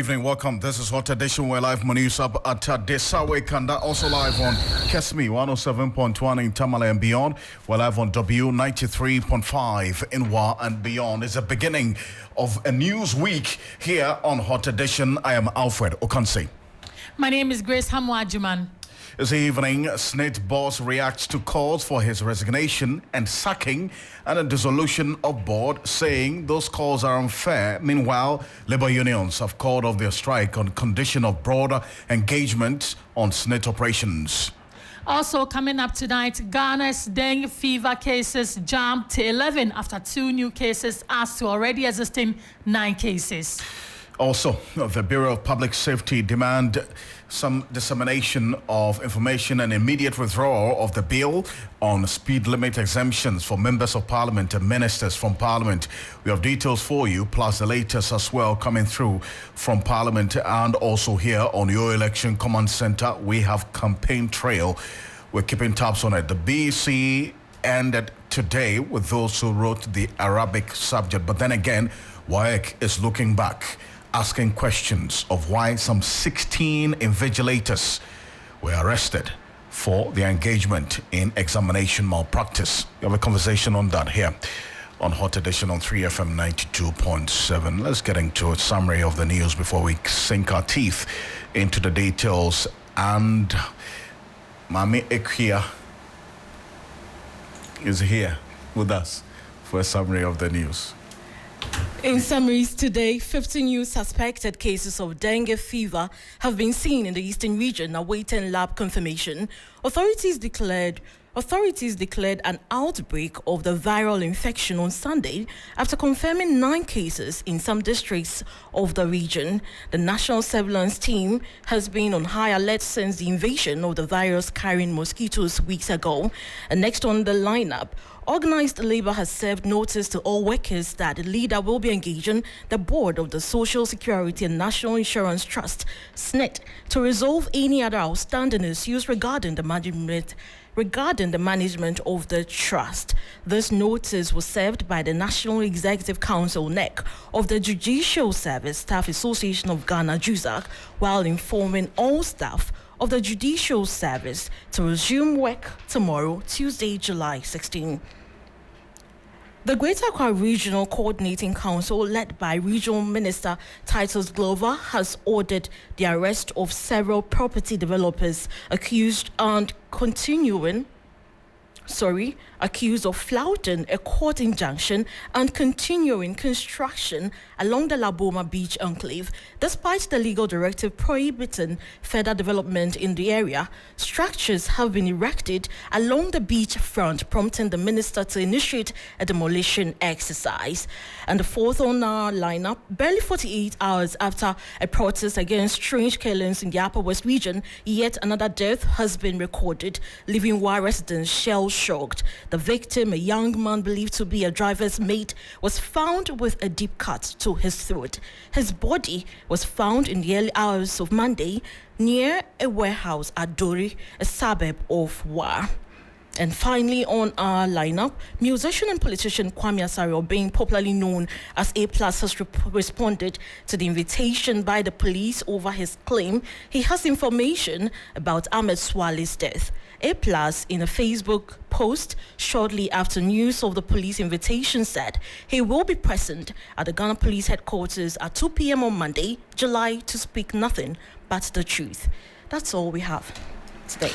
evening, welcome. This is Hot Edition. We're live on news up at Desawe Kanda, also live on Kesmi 107.1 in Tamale and beyond. We're live on W 93.5 in Wa and beyond. It's the beginning of a news week here on Hot Edition. I am Alfred Ocansey. My name is Grace Agyemang. This evening, SNIT boss reacts to calls for his resignation and sacking and a dissolution of board, saying those calls are unfair. Meanwhile, labor unions have called off their strike on condition of broader engagement on SNIT operations. Also coming up tonight, Ghana's dengue fever cases jumped to 11 after 2 new cases as to already existing 9 cases. Also, the Bureau of Public Safety demand some dissemination of information and immediate withdrawal of the bill on speed limit exemptions for members of parliament and ministers from parliament. We have details for you, plus the latest as well coming through from parliament, and also here on your election command center, we have campaign trail. We're keeping tabs on it. The BC ended today with those who wrote the Arabic subject, but then again, WAEC is looking back, asking questions of why some 16 invigilators were arrested for their engagement in examination malpractice. We have a conversation on that here on Hot Edition on 3FM 92.7. Let's get into a summary of the news before we sink our teeth into the details. And Mami Ekia is here with us for a summary of the news. In summaries today, 15 new suspected cases of dengue fever have been seen in the eastern region, awaiting lab confirmation. Authorities declared an outbreak of the viral infection on Sunday after confirming 9 cases in some districts of the region. The National Surveillance Team has been on high alert since the invasion of the virus-carrying mosquitoes weeks ago. And next on the lineup, Organized Labour has served notice to all workers that the leader will be engaging the board of the Social Security and National Insurance Trust, SNIT, to resolve any other outstanding issues regarding the management of the trust. This notice was served by the National Executive Council, NEC, of the Judicial Service Staff Association of Ghana, JUSAC, while informing all staff of the Judicial Service to resume work tomorrow, Tuesday, July 16. The Greater Accra Regional Coordinating Council, led by Regional Minister Titus Glover, has ordered the arrest of several property developers accused of flouting a court injunction and continuing construction along the Laboma Beach enclave. Despite the legal directive prohibiting further development in the area, structures have been erected along the beach front, prompting the minister to initiate a demolition exercise. And the fourth on our lineup, barely 48 hours after a protest against strange killings in the Upper West region, yet another death has been recorded, leaving Wa residents shell-shocked. The victim, a young man believed to be a driver's mate, was found with a deep cut to his throat. His body was found in the early hours of Monday near a warehouse at Dori, a suburb of Wa. And finally on our lineup, musician and politician Kwame Asare, being popularly known as A+, has responded to the invitation by the police over his claim he has information about Ahmed Swale's death. A+, in a Facebook post shortly after news of the police invitation, said he will be present at the Ghana Police Headquarters at 2 p.m. on Monday, July, to speak nothing but the truth. That's all we have today.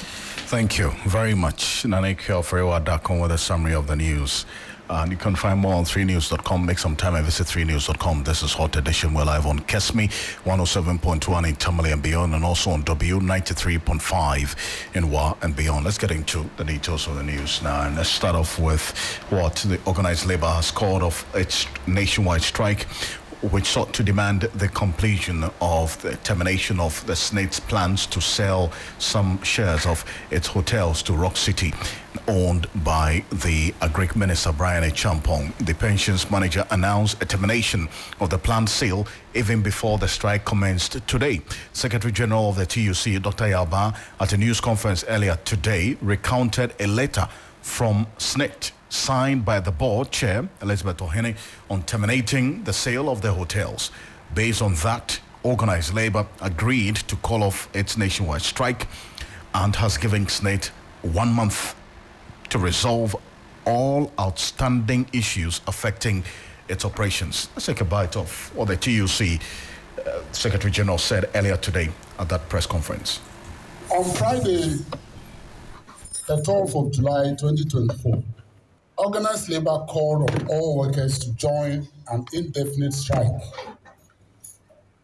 Thank you very much. Nane Kiofrewa Dakon with a summary of the news. And you can find more on 3news.com. Make some time and visit 3news.com. This is Hot Edition. We're live on Kesmi 107.1 in Tamale and beyond, and also on W 93.5 in Wa and beyond. Let's get into the details of the news now. And let's start off with what the Organized Labour has called off its nationwide strike, which sought to demand the completion of the termination of the SNIT's plans to sell some shares of its hotels to Rock City, owned by the Agric Minister Brian Agyemang. The pensions manager announced a termination of the planned sale even before the strike commenced today. Secretary General of the TUC, Dr. Yalba, at a news conference earlier today, recounted a letter from SNIT signed by the board chair, Elizabeth Ohene, on terminating the sale of the hotels. Based on that, Organized Labour agreed to call off its nationwide strike and has given SNIT 1 month to resolve all outstanding issues affecting its operations. Let's take a bite of what the TUC Secretary General said earlier today at that press conference. On Friday, the 12th of July 2024, Organized Labour called on all workers to join an indefinite strike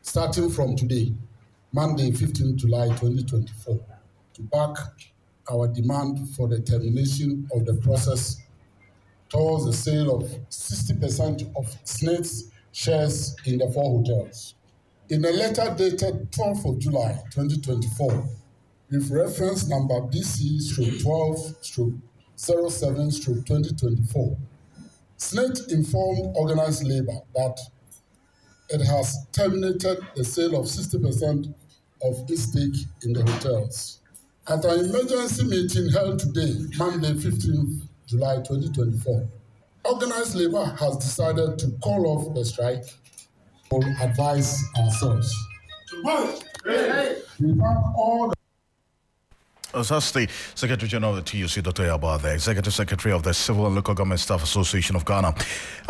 starting from today, Monday, 15 July 2024, to back our demand for the termination of the process towards the sale of 60% of SNIT's shares in the 4 hotels. In a letter dated 12th of July 2024, with reference number BC-12-07-2024, SNIT informed Organized Labour that it has terminated the sale of 60% of its stake in the hotels. At an emergency meeting held today, Monday, 15th July 2024, Organized Labour has decided to call off the strike. We'll advise ourselves. We thank all the That's the Secretary General of the TUC, Dr. Yaba, the Executive Secretary of the Civil and Local Government Staff Association of Ghana,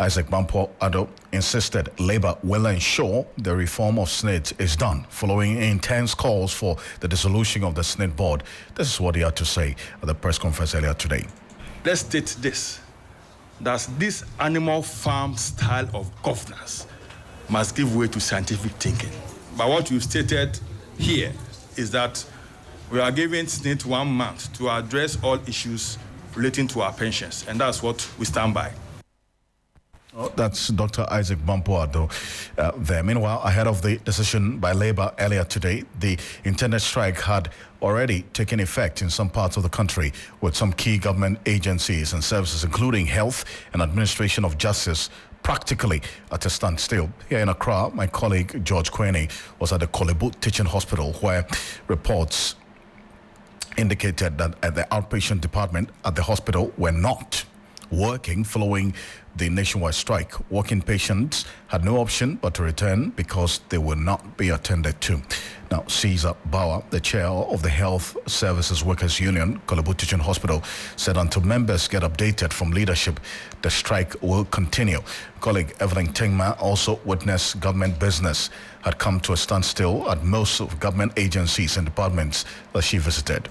Isaac Bampo Addo, insisted Labour will ensure the reform of SNIT is done, following intense calls for the dissolution of the SNIT board. This is what he had to say at the press conference earlier today. Let's state this, that this animal farm style of governance must give way to scientific thinking. But what you stated here is that we are giving SNIT 1 month to address all issues relating to our pensions, and that's what we stand by. Oh, that's Dr. Isaac Bampo Addo there. Meanwhile, ahead of the decision by Labour earlier today, the intended strike had already taken effect in some parts of the country, with some key government agencies and services, including health and administration of justice, practically at a standstill. Here in Accra, my colleague George Queney was at the Kolebu Teaching Hospital, where reports indicated that at the outpatient department at the hospital were not working following the nationwide strike. Walk-in patients had no option but to return because they will not be attended to. Now, Caesar Bauer, the chair of the Health Services Workers Union, Kolebu Teaching Hospital, said until members get updated from leadership, the strike will continue. Colleague Evelyn Tengma also witnessed government business had come to a standstill at most of government agencies and departments that she visited.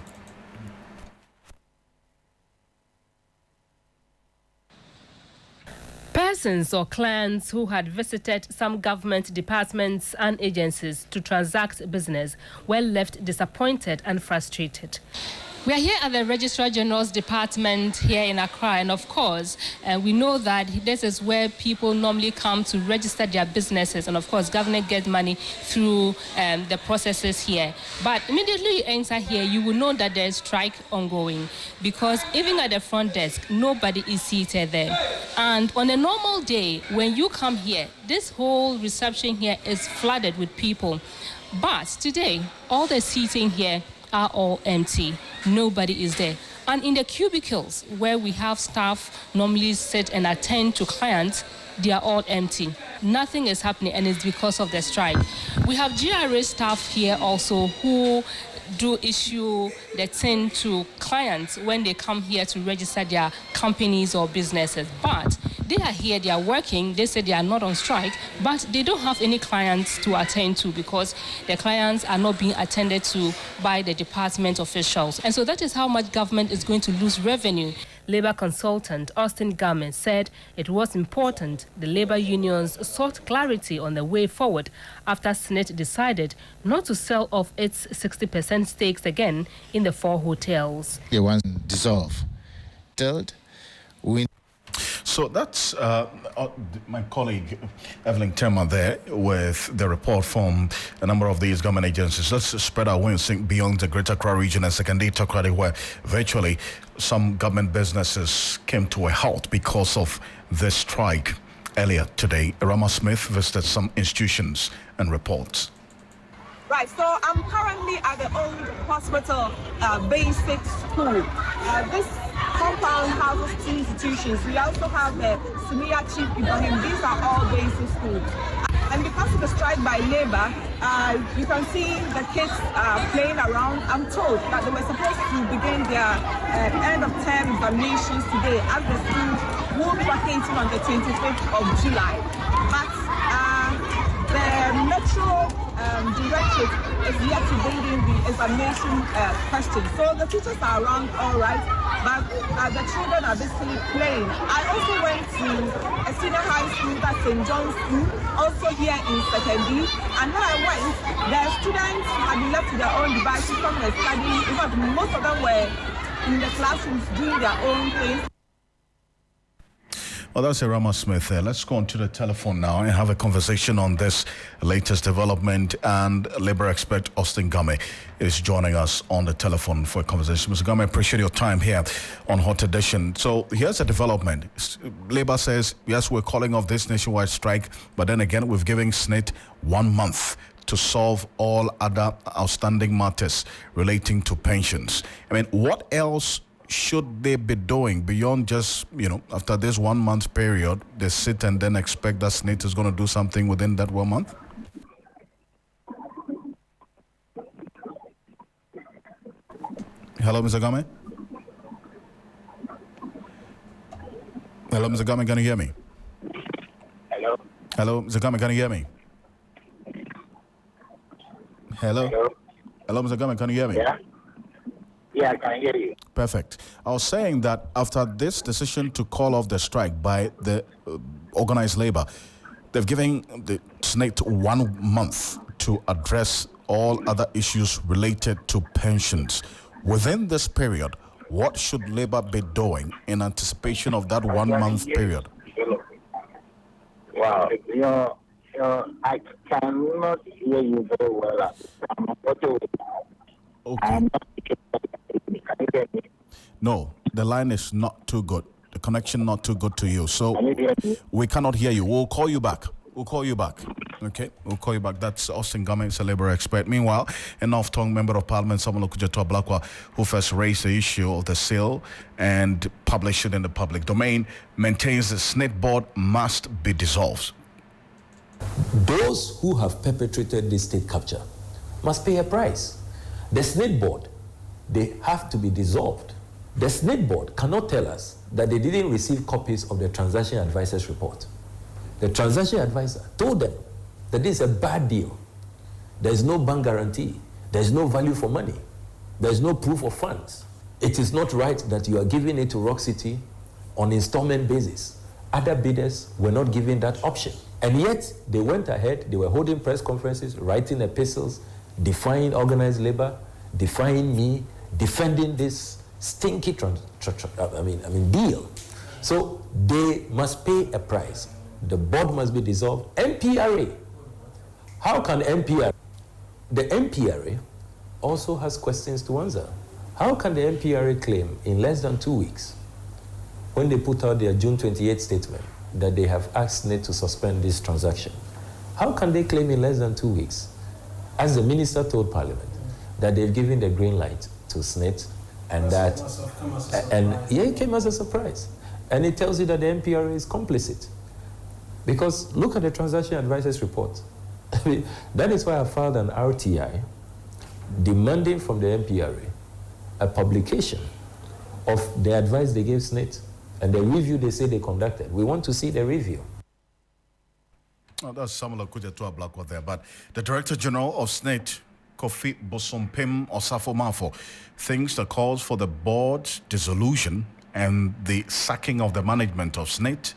Persons or clients who had visited some government departments and agencies to transact business were left disappointed and frustrated. We are here at the Registrar General's Department here in Accra, and of course, we know that this is where people normally come to register their businesses, and of course, government gets money through the processes here. But immediately you enter here, you will know that there is strike ongoing, because even at the front desk, nobody is seated there. And on a normal day, when you come here, this whole reception here is flooded with people. But today, all the seating here are all empty. Nobody is there. And in the cubicles where we have staff normally sit and attend to clients, they are all empty. Nothing is happening, and it's because of the strike. We have GRA staff here also who do issue the thing to clients when they come here to register their companies or businesses. But they are here, they are working, they say they are not on strike, but they don't have any clients to attend to because the clients are not being attended to by the department officials. And so that is how much government is going to lose revenue. Labour consultant Austin Garment said it was important the labour unions sought clarity on the way forward after SNIT decided not to sell off its 60% stakes again in the 4 hotels. They want to dissolve. Third, we... So that's my colleague Evelyn Tengma there with the report from a number of these government agencies. Let's spread our wings beyond the Greater Accra region and Secondary Accra, where virtually some government businesses came to a halt because of this strike. Earlier today, Rama Smith visited some institutions and reports. Right, so I'm currently at the old hospital basic school. This compound houses 2 institutions. We also have the Senior Chief Ibrahim. These are all basic schools. And because of the strike by Labour, you can see the kids playing around. I'm told that they were supposed to begin their end of term examinations today as the schools will be vacating on the 25th of July. But the Metro Directorate is yet to bring in the examination questions. So the teachers are around all right, but the children are basically playing. I also went to a senior high school, that's St. John's School, also here in Sekendi. And when I went, the students had been left to their own devices from the study. In fact, most of them were in the classrooms doing their own things. Well, that's Rama Smith. Let's go on to the telephone now and have a conversation on this latest development. And Labour expert Austin Game is joining us on the telephone for a conversation. Mr. Game, I appreciate your time here on Hot Edition. So here's a development. Labour says, yes, we're calling off this nationwide strike, but then again, we've given SNIT 1 month to solve all other outstanding matters relating to pensions. I mean, what else should they be doing beyond just, after this 1 month period, they sit and then expect that SNIT is going to do something within that 1 month? Hello, Mr. Game? Hello, Mr. Game, can you hear me? Hello? Hello, Mr. Game, can you hear me? Hello? Hello, Mr. Game, can you hear me? Yeah, I can hear you. Perfect. I was saying that after this decision to call off the strike by the organized labor, they've given the SNIT 1 month to address all other issues related to pensions. Within this period, what should Labour be doing in anticipation of that 1 month period? Wow, I cannot hear you very well. Okay. No, the line is not too good. The connection not too good to you. So we cannot hear you. We'll call you back. Okay, we'll call you back. That's Austin Game, a Labour expert. Meanwhile, an off-tongue member of Parliament, Samuel Okujeto Ablakwa, who first raised the issue of the sale and published it in the public domain, maintains the SNIT board must be dissolved. Those who have perpetrated this state capture must pay a price. The SNIT board, they have to be dissolved. The SNIT board cannot tell us that they didn't receive copies of the transaction advisor's report. The transaction advisor told them that this is a bad deal. There is no bank guarantee. There is no value for money. There is no proof of funds. It is not right that you are giving it to Rock City on installment basis. Other bidders were not given that option. And yet, they went ahead, they were holding press conferences, writing epistles, defying organized labor, defying me, defending this stinky deal. So they must pay a price. The board must be dissolved. MPRA. How can MPRA? The MPRA also has questions to answer. How can the MPRA claim in less than 2 weeks, when they put out their June 28 statement, that they have asked SNIT to suspend this transaction? How can they claim in less than 2 weeks, as the minister told Parliament, that they've given the green light to SNIT, and that, it came as a surprise. And it tells you that the MPRA is complicit. Because look at the transaction advisor's report. That is why I filed an RTI demanding from the MPRA a publication of the advice they gave SNIT and the review they say they conducted. We want to see the review. Oh, that's Samuel Okujeto Ablakwa there. But the Director General of SNIT, Kofi Bosompim Osafo Mafo, thinks the calls for the board's dissolution and the sacking of the management of SNIT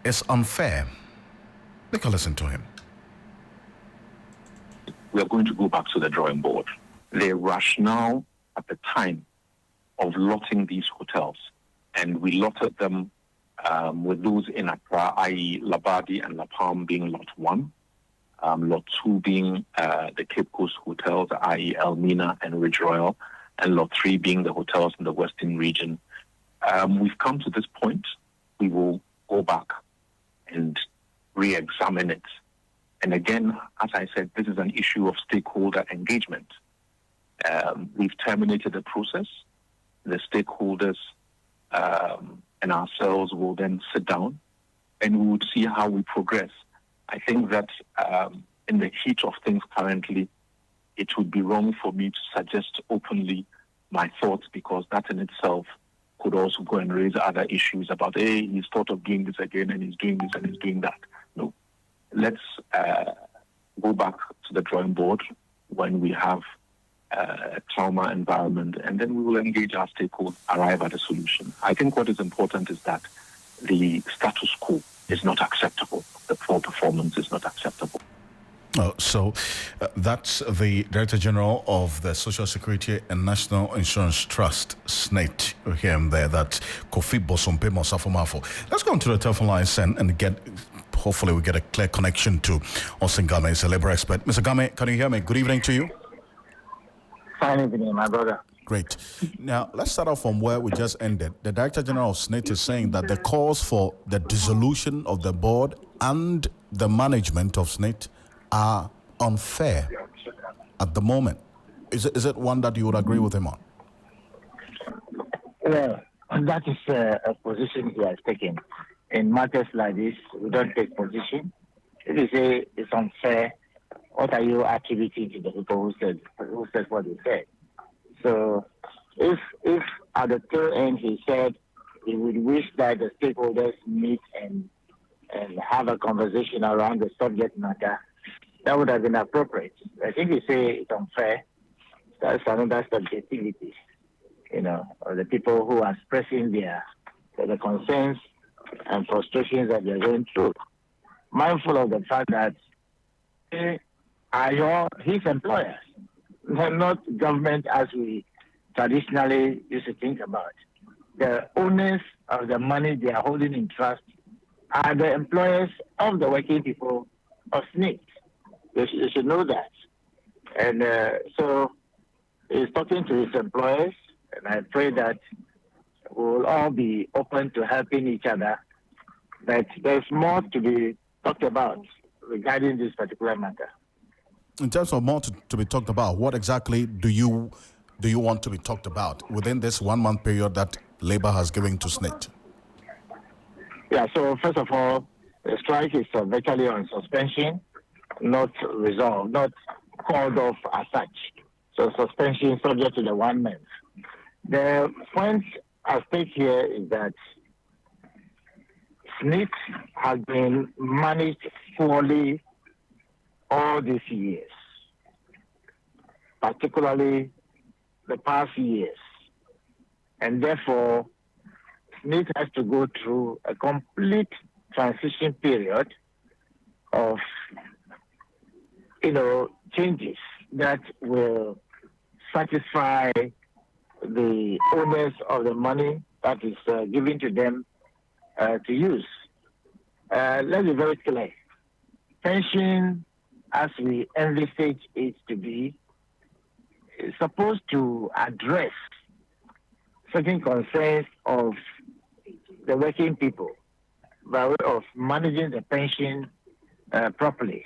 is unfair. Take a listen to him. We are going to go back to the drawing board. The rationale at the time of lotting these hotels, and we lotted them with those in Accra, i.e. Labadi and La Palm being lot 1, lot 2 being the Cape Coast hotels, i.e. Elmina and Ridge Royal, and lot 3 being the hotels in the Western region. We've come to this point. We will go back and re-examine it. And again, as I said, this is an issue of stakeholder engagement. We've terminated the process. The stakeholders and ourselves will then sit down and we would see how we progress. I think that in the heat of things currently, it would be wrong for me to suggest openly my thoughts, because that in itself could also go and raise other issues about, hey, he's thought of doing this again and he's doing this and he's doing that. No. Let's go back to the drawing board when we have a trauma environment, and then we will engage our stakeholders, arrive at a solution. I think what is important is that the status quo is not acceptable. The poor performance is not acceptable. So that's the Director General of the Social Security and National Insurance Trust, SNAIT, here and there, that Kofi Bosompe Mosafomafo. Let's go into the telephone lines and get, hopefully we get a clear connection to Austin Game. He's a labor expert. Mr. Game, can you hear me? Good evening to you. Fine evening, my brother. Great. Now, let's start off from where we just ended. The Director General of SNAIT is saying that the calls for the dissolution of the board and the management of SNAIT are unfair at the moment. Is it one that you would agree with him on? Well, that is a position he has taken. In matters like this, we don't take position. If you say it's unfair, what are you attributing to the people who said what they said? So if at the tail end he said he would wish that the stakeholders meet and have a conversation around the subject matter, that would have been appropriate. I think you say it's unfair. That's another subjectivity, of the people who are expressing their concerns and frustrations that they're going through. Mindful of the fact that they are his employers, not government as we traditionally used to think about. The owners of the money they are holding in trust are the employers of the working people of SNAIT. You should know that. And so he's talking to his employers, and I pray that we'll all be open to helping each other, that there's more to be talked about regarding this particular matter. In terms of more to be talked about, what exactly do you want to be talked about within this 1 month period that Labour has given to SNAIT? Yeah, so first of all, the strike is virtually on suspension, not resolved, not called off as such. So suspension subject to the 1 month. The point at stake here is that SNAIT has been managed poorly all these years, particularly the past years. And therefore, SNAIT has to go through a complete transition period of changes that will satisfy the owners of the money that is given to them to use. Let's be very clear. Pension, as we envisage it to be, is supposed to address certain concerns of the working people by way of managing the pension properly.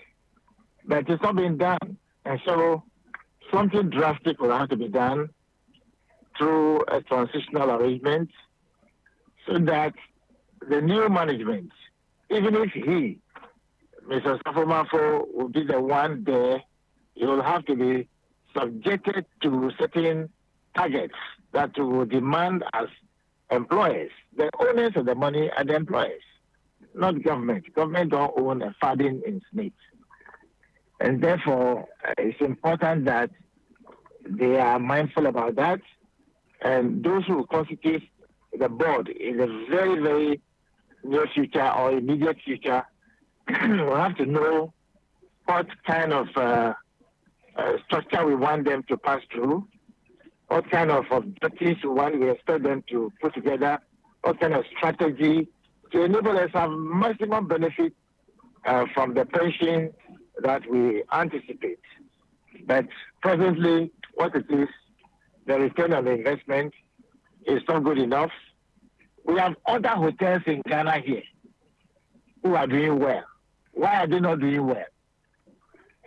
But it's not being done. And so something drastic will have to be done through a transitional arrangement so that the new management, even if Mr. Safomafo, will be the one there, he will have to be subjected to certain targets that will demand as employers. The owners of the money are the employers, not government. Government don't own a farthing in SNAIT. And therefore, it's important that they are mindful about that. And those who constitute the board in the very, very near future or immediate future will have to know what kind of structure we want them to pass through, what kind of objectives we expect them to put together, what kind of strategy to enable us to have maximum benefit from the pension that we anticipate. But presently, what it is, the return on the investment is not good enough. We have other hotels in Ghana here who are doing well. Why are they not doing well?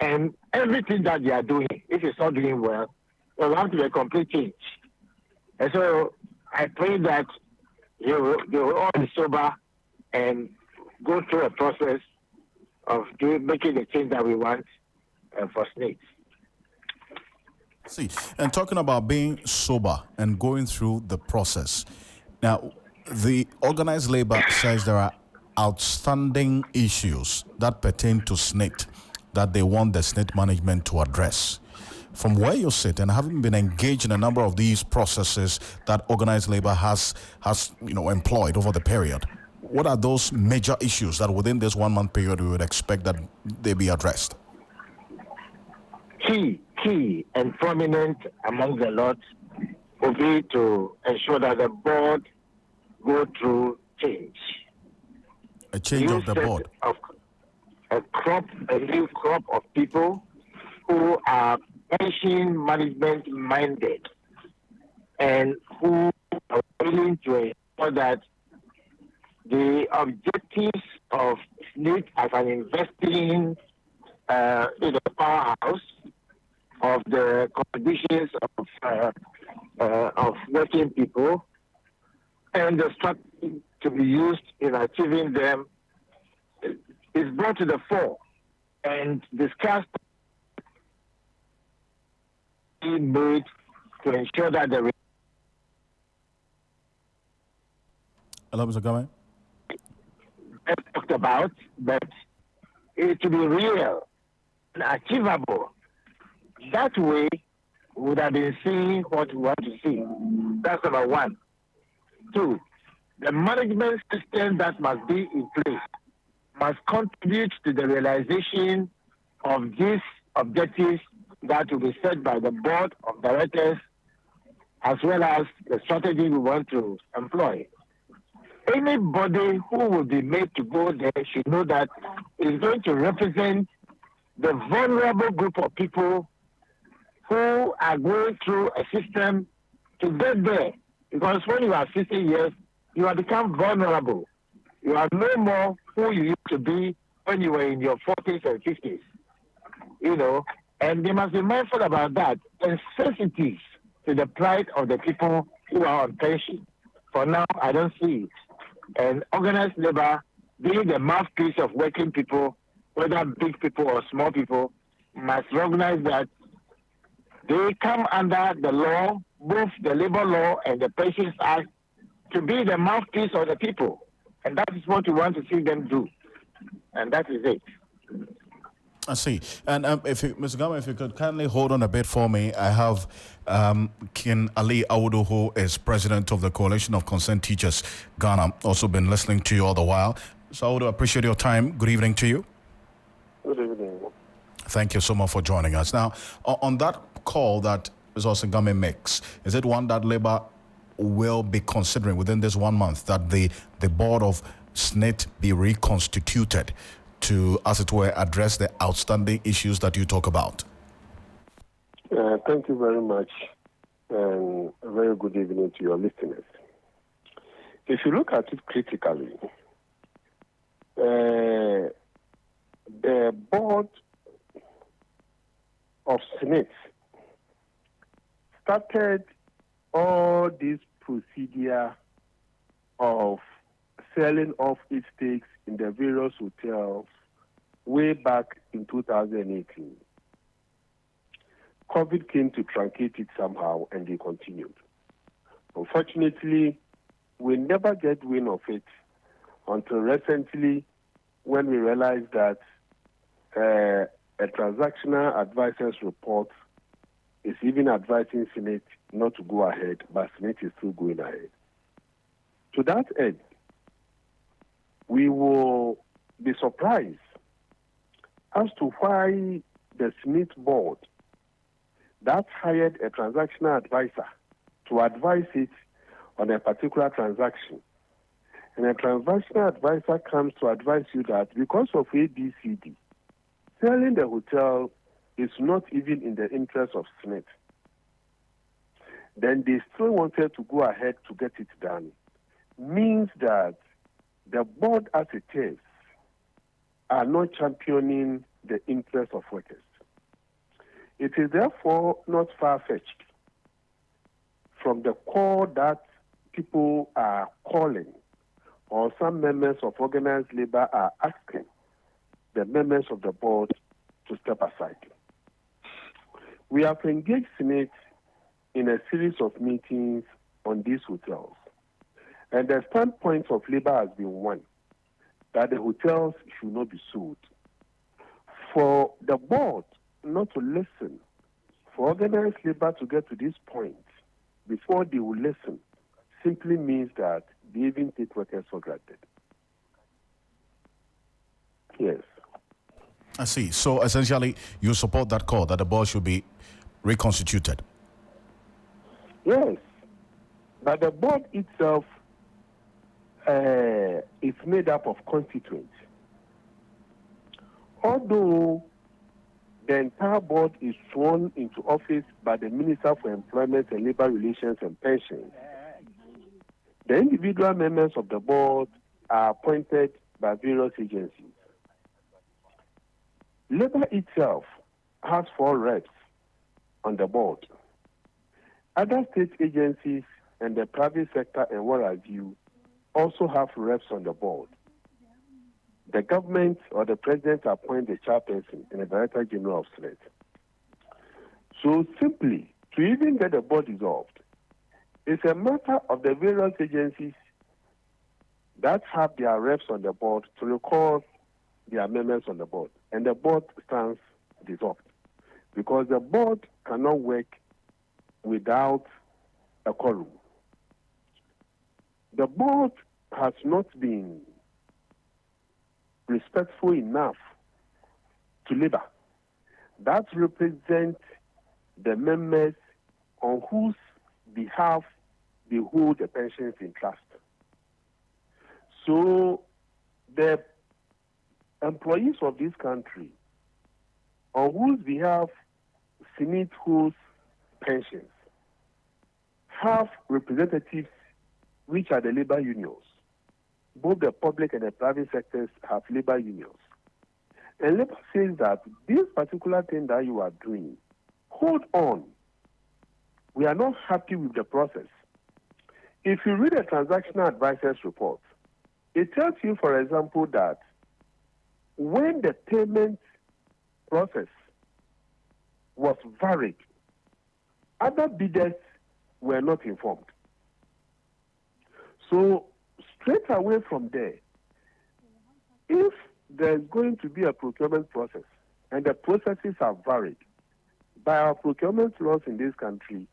And everything that they are doing, if it's not doing well, there will have to be a complete change. And so I pray that they will all be sober and go through a process of making the change that we want for SNIT. See, and talking about being sober and going through the process. Now, the organized labor says there are outstanding issues that pertain to SNIT that they want the SNIT management to address. From where you sit and having been engaged in a number of these processes that organized labor has employed over the period, what are those major issues that within this 1 month period we would expect that they be addressed? Key and prominent among the lot will be to ensure that the board go through change. A change of the board. A new crop of people who are pension management minded and who are willing to ensure that the objectives of SNIT as an investing in the powerhouse of the conditions of working people and the strategy to be used in achieving them is brought to the fore and discussed, made to ensure that the Hello, Mr. Game. Talked about, but it to be real and achievable. That way, we would have been seeing what we want to see. That's number one. Two, the management system that must be in place must contribute to the realization of these objectives that will be set by the board of directors, as well as the strategy we want to employ. Anybody who will be made to go there should know that it's going to represent the vulnerable group of people who are going through a system to get there. Because when you are 60 years, you have become vulnerable. You are no more who you used to be when you were in your 40s and 50s. And they must be mindful about that and sensitive to the plight of the people who are on pension. For now, I don't see it. And organized labor, being the mouthpiece of working people, whether big people or small people, must recognize that they come under the law, both the labor law and the Pensions Act, to be the mouthpiece of the people. And that is what we want to see them do. And that is it. I see. And Mr. Gama, if you could kindly hold on a bit for me. I have Kin Ali Audu, who is president of the Coalition of Concerned Teachers, Ghana, also been listening to you all the while. So Audu, I appreciate your time. Good evening to you. Good evening. Thank you so much for joining us. Now, on that call that Ms. Osingame makes, is it one that Labour will be considering within this 1 month that the board of SNIT be reconstituted to, as it were, address the outstanding issues that you talk about? Thank you very much, and a very good evening to your listeners. If you look at it critically, the board of SNIT started all this procedure of selling off its stakes in the various hotels way back in 2018. COVID came to truncate it somehow, and they continued. Unfortunately, we never get wind of it until recently, when we realized that a transactional advisor's report is even advising SNIT not to go ahead, but SNIT is still going ahead. To that end, we will be surprised as to why the SNIT board that hired a transactional advisor to advise it on a particular transaction, and a transactional advisor comes to advise you that because of ABCD, selling the hotel is not even in the interest of SNIT, then they still wanted to go ahead to get it done, means that the board as it is are not championing the interests of workers. It is therefore not far-fetched from the call that people are calling, or some members of organized labor are asking, the members of the board to step aside. We have engaged Senate in a series of meetings on these hotels. And the standpoint of Labour has been one, that the hotels should not be sold. For the board not to listen, for organized Labour to get to this point before they will listen, simply means that they even take workers for granted. Yes. I see. So essentially, you support that call that the board should be reconstituted? Yes. But the board itself is made up of constituents. Although the entire board is sworn into office by the Minister for Employment and Labour Relations and Pensions, the individual members of the board are appointed by various agencies. Labour itself has 4 reps on the board. Other state agencies and the private sector and what have you also have reps on the board. The government or the president appoints the chairperson and the director general of Senate. So simply, to even get the board dissolved, it's a matter of the various agencies that have their reps on the board to record their members on the board. And the board stands dissolved. Because the board cannot work without a quorum. The board has not been respectful enough to Labour. That represents the members on whose behalf they hold the pensions in trust. So the employees of this country on whose behalf Senate holds pensions have representatives which are the labor unions. Both the public and the private sectors have labor unions. And Labour says that this particular thing that you are doing, hold on. We are not happy with the process. If you read a transactional advisors report, it tells you, for example, that when the payment process was varied, other bidders were not informed. So straight away from there, if there's going to be a procurement process and the processes are varied, by our procurement laws in this country,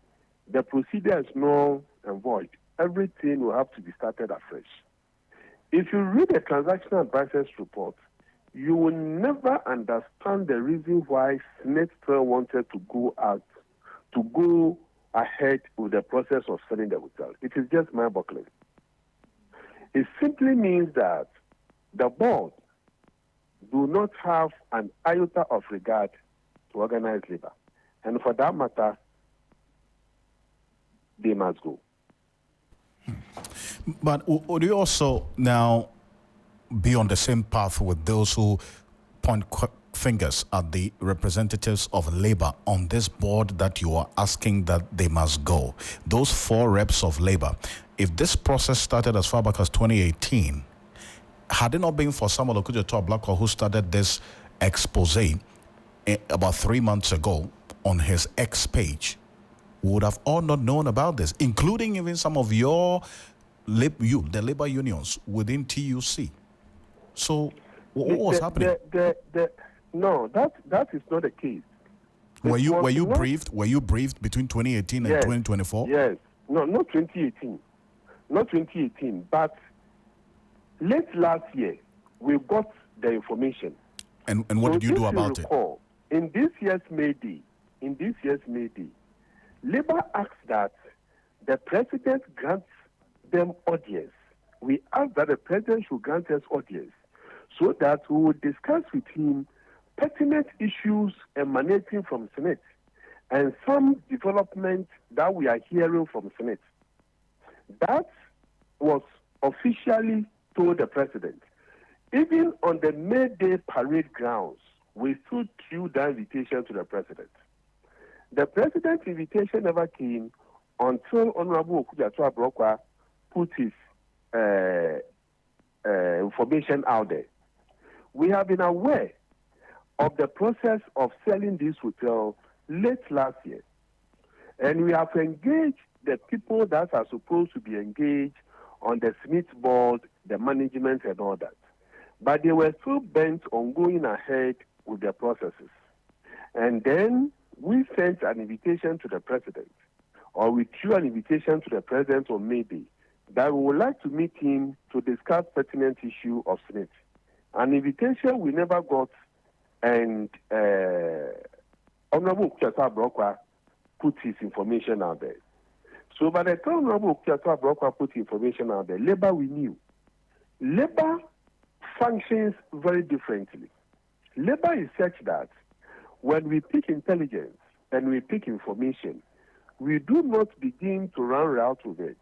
the procedure is null and void. Everything will have to be started afresh. If you read the transactional advisors report, you will never understand the reason why Senate still wanted to go ahead with the process of selling the hotel. It is just mind-boggling. It simply means that the board do not have an iota of regard to organized labor. And for that matter, they must go. But would you also now be on the same path with those who point fingers at the representatives of labor on this board that you are asking that they must go? Those 4 reps of labor, if this process started as far back as 2018, had it not been for Samuel Okudzeto-Ablakwa, who started this expose about 3 months ago on his X page, we would have all not known about this, including even some of the labor unions within TUC. So what was happening? No, that is not the case. Were you briefed? Were you briefed between 2018 and 2024? Yes. No, not 2018. Not 2018. But late last year, we got the information. And what did you do about it? In this year's May Day, Labour asked that the president grants them audience. We asked that the president should grant us audience so that we would discuss with him pertinent issues emanating from Senate and some development that we are hearing from Senate. That was officially told the president. Even on the May Day parade grounds, we still threw that invitation to the president. The president's invitation never came until Honorable Okudzeto-Ablakwa put his information out there. We have been aware of the process of selling this hotel late last year. And we have engaged the people that are supposed to be engaged on the Smith board, the management and all that. But they were still bent on going ahead with their processes. And then we sent an invitation to the president, or we threw an invitation to the president on Maybe, that we would like to meet him to discuss pertinent issue of Smith. An invitation we never got, and Honorable Ocansey Brokwa put his information out there. So by the time Honorable Ocansey Brokwa put information out there, Labour we knew. Labour functions very differently. Labour is such that when we pick intelligence and we pick information, we do not begin to run route with it.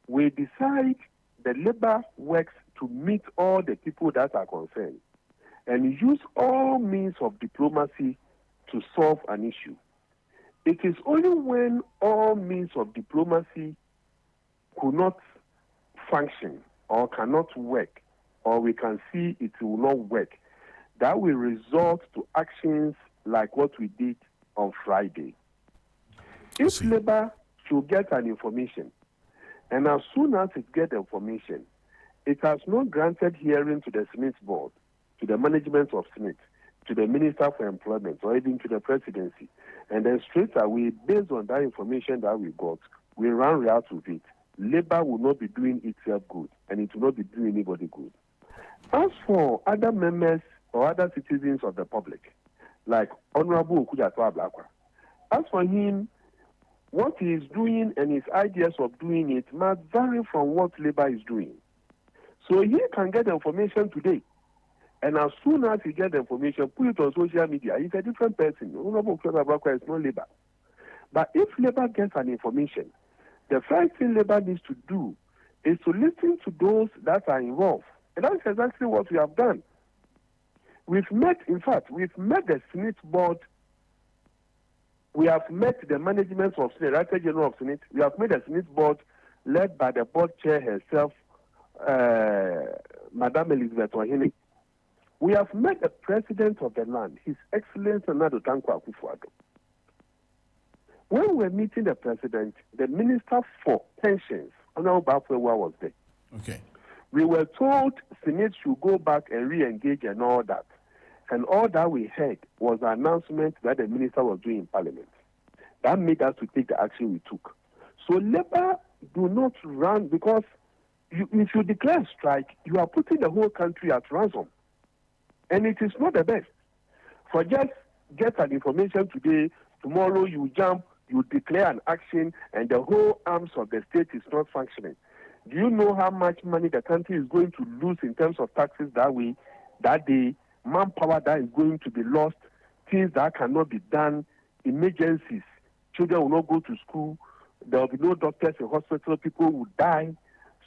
We decide the Labour works to meet all the people that are concerned and use all means of diplomacy to solve an issue. It is only when all means of diplomacy could not function or cannot work, or we can see it will not work, that we resort to actions like what we did on Friday. If Labour should get an information, and as soon as it gets information, it has not granted hearing to the Smith board, to the management of Smith, to the Minister for Employment, or even to the presidency, and then straight away, based on that information that we got, we run out with it. Labour will not be doing itself good, and it will not be doing anybody good. As for other members or other citizens of the public, like Honorable Ocansey Brokwa, as for him, what he is doing and his ideas of doing it must vary from what Labour is doing. So he can get the information today, and as soon as he gets the information, put it on social media. He's a different person. Honorable Ocansey Brokwa is not Labour. But if Labour gets an information, the first thing Labour needs to do is to listen to those that are involved. And that's exactly what we have done. We've met the Smith board. We have met the management of Smith, Director General of Smith. We have met the Smith board led by the board chair herself, Madam Elizabeth Ohene. We have met the president of the land, His Excellency Nado Dankwa Akufo-Addo. When we were meeting the president, the Minister for Pensions, Honorable Bafwewa, was there. Okay. We were told Smith should go back and re-engage and all that. And all that we heard was an announcement that the minister was doing in Parliament. That made us to take the action we took. So Labour do not run, because if you declare strike, you are putting the whole country at ransom. And it is not the best. For just get an information today, tomorrow you jump, you declare an action, and the whole arms of the state is not functioning. Do you know how much money the country is going to lose in terms of taxes that day, manpower that is going to be lost, things that cannot be done, emergencies, children will not go to school, there will be no doctors in hospital, people will die.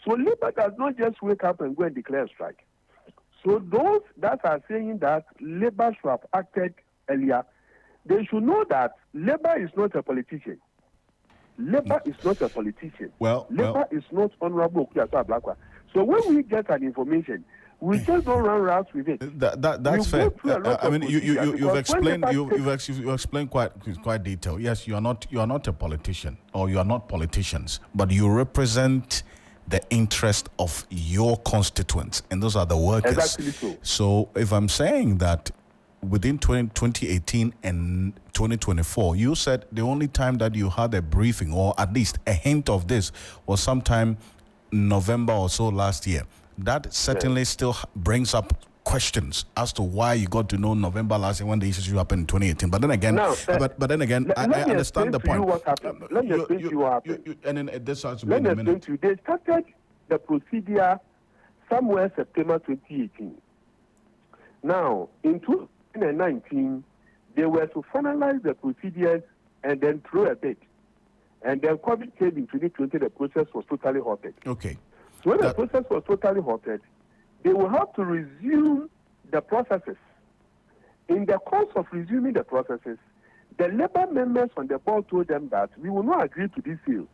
So Labour does not just wake up and go and declare a strike. So those that are saying that Labour should have acted earlier, they should know that Labour is not a politician. Labour is not a politician. Labour is not Honorable Ocansey Brokwa. So when we get an information, we just don't run routes with it. That's fair. I mean, you've explained quite detailed. Yes, you are not a politician, or you are not politicians, but you represent the interest of your constituents, and those are the workers. Exactly so. So if I'm saying that within 2018 and 2024, you said the only time that you had a briefing, or at least a hint of this, was sometime November or so last year. That certainly still brings up questions as to why you got to know November last year when the issue happened in 2018. But then again, but then again, I understand the point. Let me explain to you what happened. And then this has to be in a minute. They started the procedure somewhere September 2018. Now, in 2019, they were to finalize the procedures and then throw a bid. And then COVID came in 2020, the process was totally halted. Okay. So when the process was totally halted, they will have to resume the processes. In the course of resuming the processes, the Labour members on the board told them that we will not agree to this deal,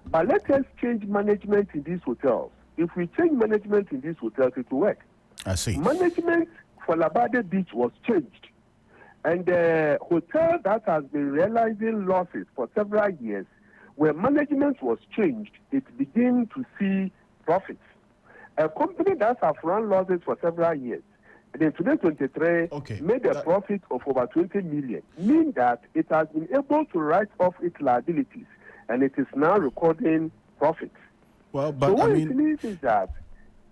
but let us change management in these hotels. If we change management in these hotels, it will work. I see. Management for Labade Beach was changed. And the hotel that has been realizing losses for several years, when management was changed, it began to see profits. A company that has run losses for several years, and in 2023 made a profit of over 20 million, meaning that it has been able to write off its liabilities, and it is now recording profits. Well, but so what I mean, it means is that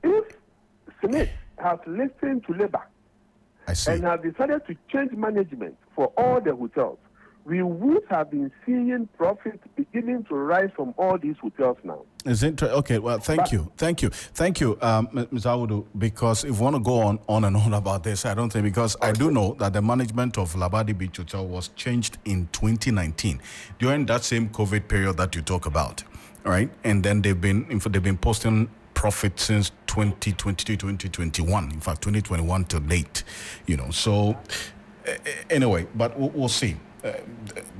if Smith has listened to labor and have decided to change management for all the hotels, we would have been seeing profits beginning to rise from all these hotels now. Is it okay? Well, thank you, Ms. Awudu. Because if we want to go on and on about this, I don't think, because I do know that the management of Labadi Beach Hotel was changed in 2019 during that same COVID period that you talk about, right? And then they've been posting profit since 2022, 2021. In fact, 2021 to date, So anyway, but we'll see.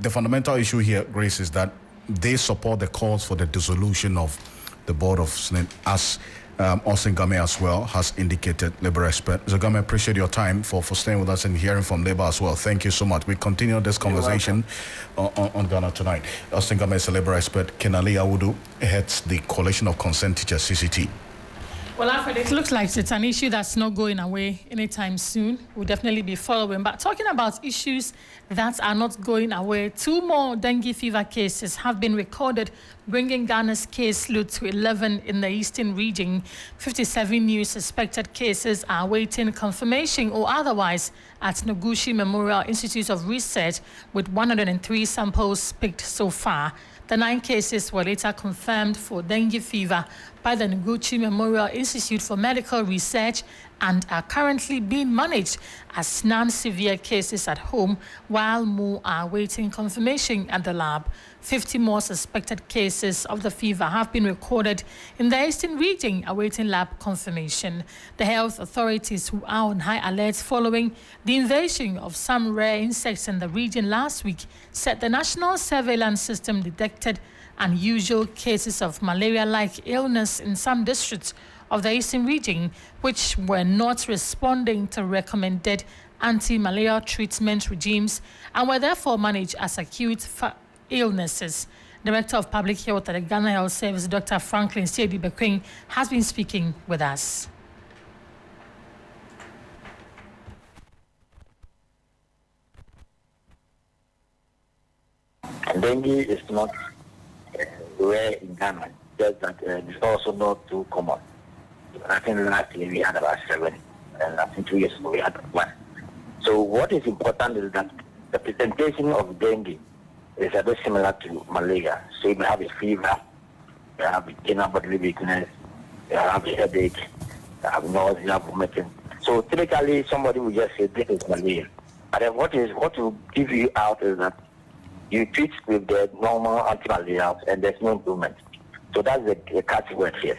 The fundamental issue here, Grace, is that they support the calls for the dissolution of the board of SNIT, as Austin Game as well has indicated, Labour expert. So Game, I appreciate your time for staying with us and hearing from Labour as well. Thank you so much. We continue this conversation on Ghana Tonight. Austin Game is a Labour expert. Kenali Awudu heads the Coalition of Consent Teachers, CCT. Well, Alfred, it looks like it's an issue that's not going away anytime soon. We'll definitely be following. But talking about issues that are not going away, 2 more dengue fever cases have been recorded, bringing Ghana's case load to 11 in the eastern region. 57 new suspected cases are awaiting confirmation or otherwise at Noguchi Memorial Institute of Research, with 103 samples picked so far. The 9 cases were later confirmed for dengue fever by the Noguchi Memorial Institute for Medical Research and are currently being managed as non-severe cases at home, while more are awaiting confirmation at the lab. 50 more suspected cases of the fever have been recorded in the eastern region, awaiting lab confirmation. The health authorities, who are on high alert following the invasion of some rare insects in the region last week, said the national surveillance system detected unusual cases of malaria-like illness in some districts of the eastern region, which were not responding to recommended anti-malaria treatment regimes and were therefore managed as acute illnesses. Director of Public Health at the Ghana Health Service, Dr. Franklin Sedi Bequin, has been speaking with us. Dengue is not rare in Ghana, just that it's also not too common. I think last year we had about 7, and I think 2 years ago we had 1. So what is important is that the presentation of dengue is a bit similar to malaria. So you may have a fever, you have general bodily weakness, you have a headache, you have nausea, vomiting. So typically somebody will just say this is malaria. But then what will give you out is that you treat with the normal antimalarials and there's no improvement. So that's the catch word here.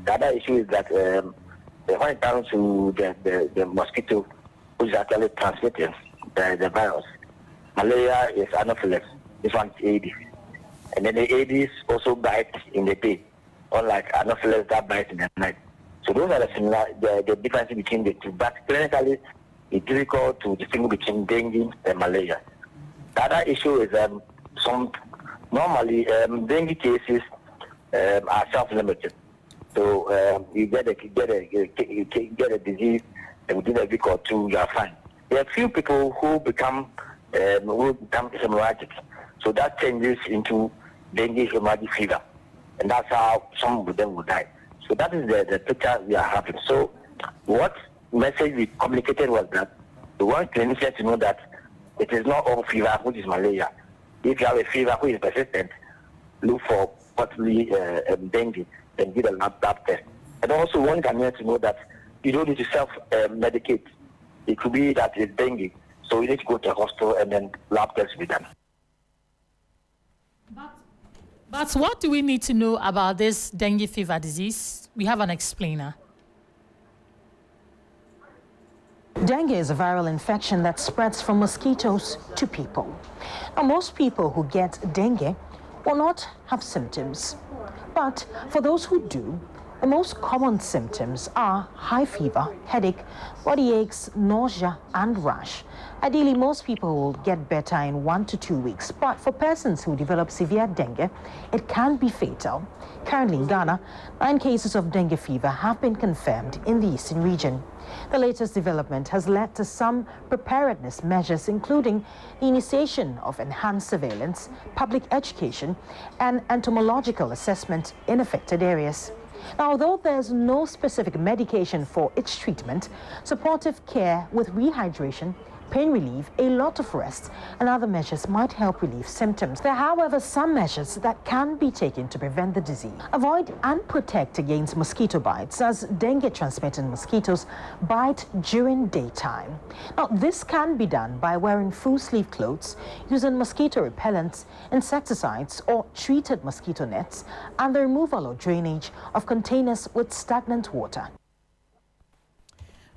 The other issue is that when it comes to the mosquito, which is actually transmitting the virus, malaria is Anopheles, this one is Aedes. And then the Aedes also bite in the day, unlike Anopheles that bites in the night. So those are the differences between the two. But clinically, it's difficult to distinguish between dengue and malaria. The other issue is normally dengue cases are self-limited. So you get a disease, and within a week or 2, you are fine. There are few people who become hemorrhagic. So that changes into dengue hemorrhagic fever, and that's how some of them will die. So that is the picture we are having. So what message we communicated was that we want clinicians to know that it is not all fever which is malaria. If you have a fever which is persistent, look for possibly dengue and give a lab test. And also one can to know that you don't need to self-medicate. It could be that it's dengue, so you need to go to a hospital and then lab tests will be done. But what do we need to know about this dengue fever disease? We have an explainer. Dengue is a viral infection that spreads from mosquitoes to people. Now, most people who get dengue will not have symptoms. But for those who do, The most common symptoms are high fever, headache, body aches, nausea, and rash. Ideally, most people will get better in 1 to 2 weeks, but for persons who develop severe dengue, it can be fatal. Currently in Ghana, 9 cases of dengue fever have been confirmed in the eastern region. The latest development has led to some preparedness measures, including the initiation of enhanced surveillance, public education, and entomological assessment in affected areas. Now, although there's no specific medication for its treatment, supportive care with rehydration, pain relief, a lot of rest, and other measures might help relieve symptoms. There are, however, some measures that can be taken to prevent the disease. Avoid and protect against mosquito bites, as dengue-transmitting mosquitoes bite during daytime. Now, this can be done by wearing full-sleeve clothes, using mosquito repellents, insecticides, or treated mosquito nets, and the removal or drainage of containers with stagnant water.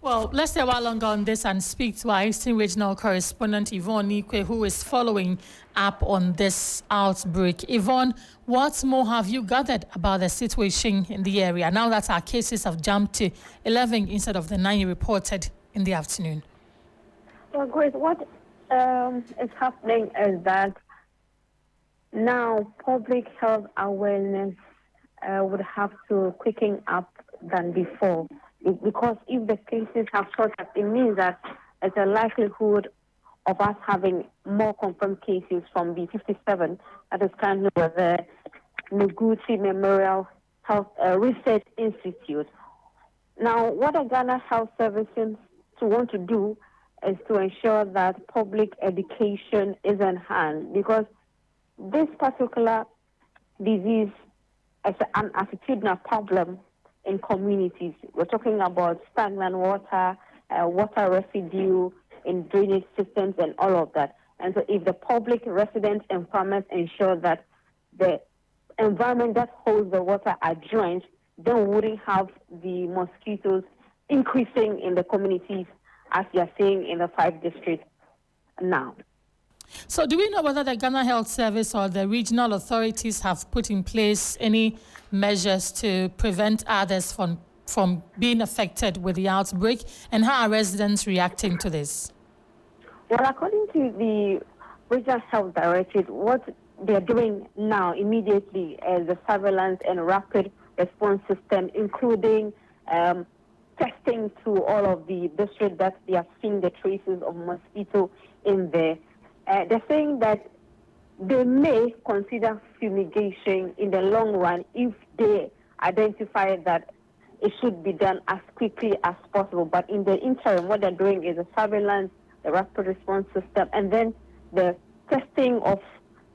Well, let's stay a while longer on this and speak to our Eastern Regional correspondent Yvonne Nikwe, who is following up on this outbreak. Yvonne, what more have you gathered about the situation in the area now that our cases have jumped to 11 instead of the 9 you reported in the afternoon? Well, Grace, what is happening is that now public health awareness would have to quicken up than before. Because if the cases have shot up, it means that there's a likelihood of us having more confirmed cases from the 57 that is currently with the Noguchi Memorial Health Research Institute. Now, what the Ghana Health Services want to do is to ensure that public education is enhanced, because this particular disease is an attitudinal problem in communities. We're talking about stagnant water, water residue in drainage systems and all of that. And so if the public, residents and farmers ensure that the environment that holds the water are drenched, then we wouldn't have the mosquitoes increasing in the communities as you are seeing in the 5 districts now. So do we know whether the Ghana Health Service or the regional authorities have put in place any measures to prevent others from being affected with the outbreak, and how are residents reacting to this? Well, according to the Regional Health Directorate, what they're doing now immediately is the surveillance and rapid response system, including testing to all of the districts that they are seeing the traces of mosquito in there. They're saying that they may consider fumigation in the long run if they identify that it should be done as quickly as possible. But in the interim, what they're doing is the surveillance, the rapid response system, and then the testing of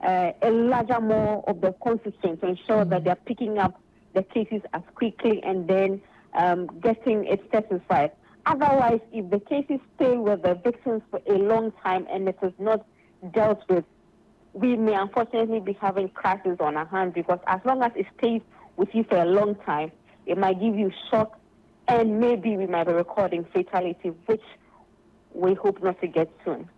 a larger more of the constituents to ensure that they're picking up the cases as quickly and then getting it certified. Otherwise, if the cases stay with the victims for a long time and it is not dealt with, we may unfortunately be having crisis on our hands, because as long as it stays with you for a long time, it might give you shock, and maybe we might be recording fatality, which we hope not to get soon.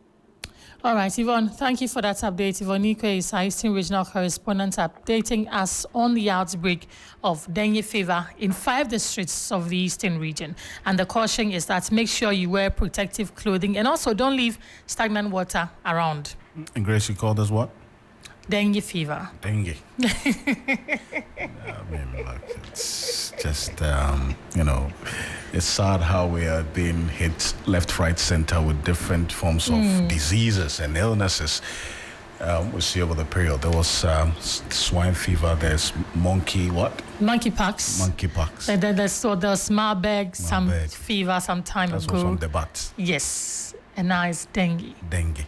All right, Yvonne, thank you for that update. Yvonne Nikwe is our Eastern Regional correspondent, updating us on the outbreak of dengue fever in 5 districts of the Eastern region. And the caution is that make sure you wear protective clothing, and also don't leave stagnant water around. And Grace, you called us what? Dengue fever. Dengue. I mean, look, it's just, it's sad how we are being hit left, right, center with different forms of diseases and illnesses. We see over the period. There was swine fever, there's monkeypox. There's Marburg, some fever some time ago. That was from the bats. Yes, and now it's dengue. Dengue.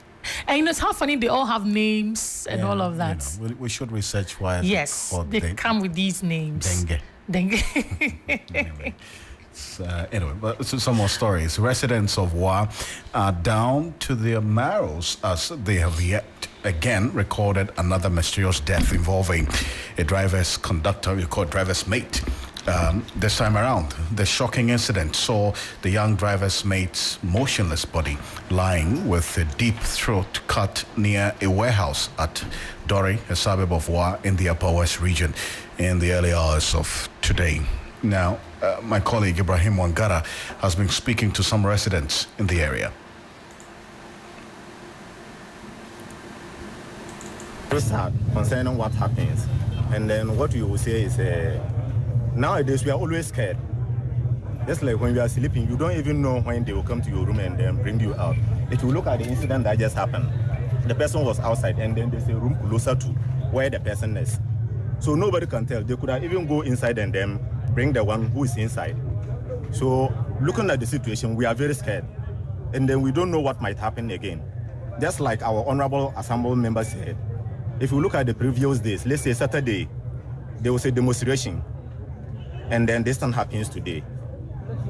And it's how funny they all have names and all of that. We should research why. Yes, they come with these names. Dengue. Anyway, but some more stories. Residents of Wa are down to their marrows as they have yet again recorded another mysterious death involving a driver's mate. This time around, the shocking incident saw the young driver's mate's motionless body lying with a deep throat cut near a warehouse at Dori, a suburb of Wa in the Upper West region, in the early hours of today. Now, my colleague Ibrahim Wangara has been speaking to some residents in the area. Concerning what happens, and then what you will say is nowadays we are always scared. Just like when you are sleeping, you don't even know when they will come to your room and then bring you out. If you look at the incident that just happened, the person was outside and then there's a room closer to where the person is. So nobody can tell. They could have even go inside and then bring the one who is inside. So looking at the situation, we are very scared. And then we don't know what might happen again. Just like our honorable assembly member said, if you look at the previous days, let's say Saturday, there was a demonstration. And then this thing happens today.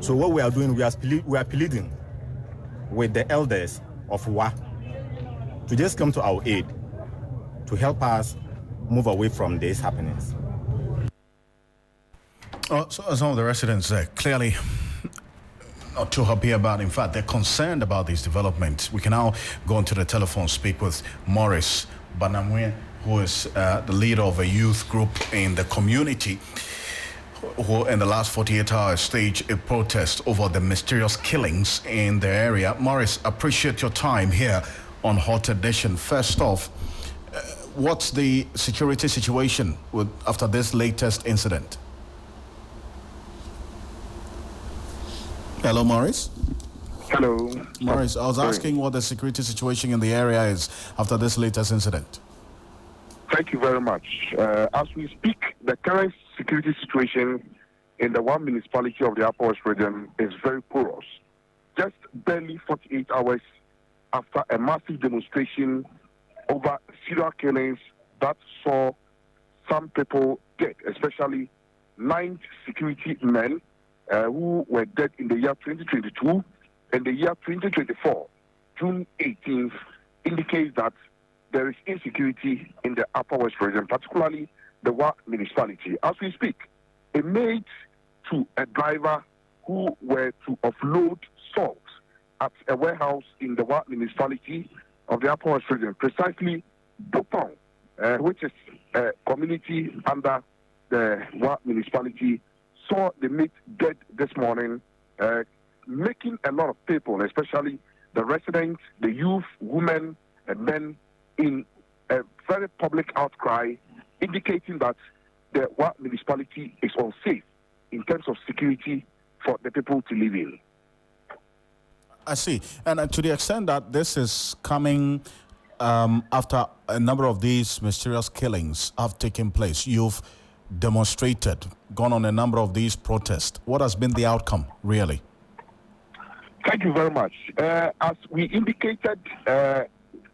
So what we are doing, we are pleading with the elders of WA to just come to our aid, to help us move away from these happenings. So some of the residents clearly not too happy about. In fact, they're concerned about these developments. We can now go onto the telephone, speak with Morris Banamwe, who is the leader of a youth group in the community, who in the last 48 hours staged a protest over the mysterious killings in the area. Morris, appreciate your time here on Hot Edition. First off, what's the security situation after this latest incident? Hello, Morris. Hello. Morris, I was asking what the security situation in the area is after this latest incident. Thank you very much. As we speak, the current security situation in the one municipality of the Upper West region is very porous. Just barely 48 hours after a massive demonstration over serial killings that saw some people dead, especially 9 security men who were dead in the year 2022 and the year 2024, June 18th, indicates that there is insecurity in the Upper West region, particularly the WA municipality. As we speak, a maid to a driver who were to offload salt at a warehouse in the WA municipality of the Upper West region, precisely Bopong, which is a community under the WA municipality, saw the maid dead this morning, making a lot of people, especially the residents, the youth, women, and men, in a very public outcry, indicating that the WA municipality is unsafe in terms of security for the people to live in. I see. And to the extent that this is coming after a number of these mysterious killings have taken place, you've demonstrated, gone on a number of these protests. What has been the outcome, really? Thank you very much. As we indicated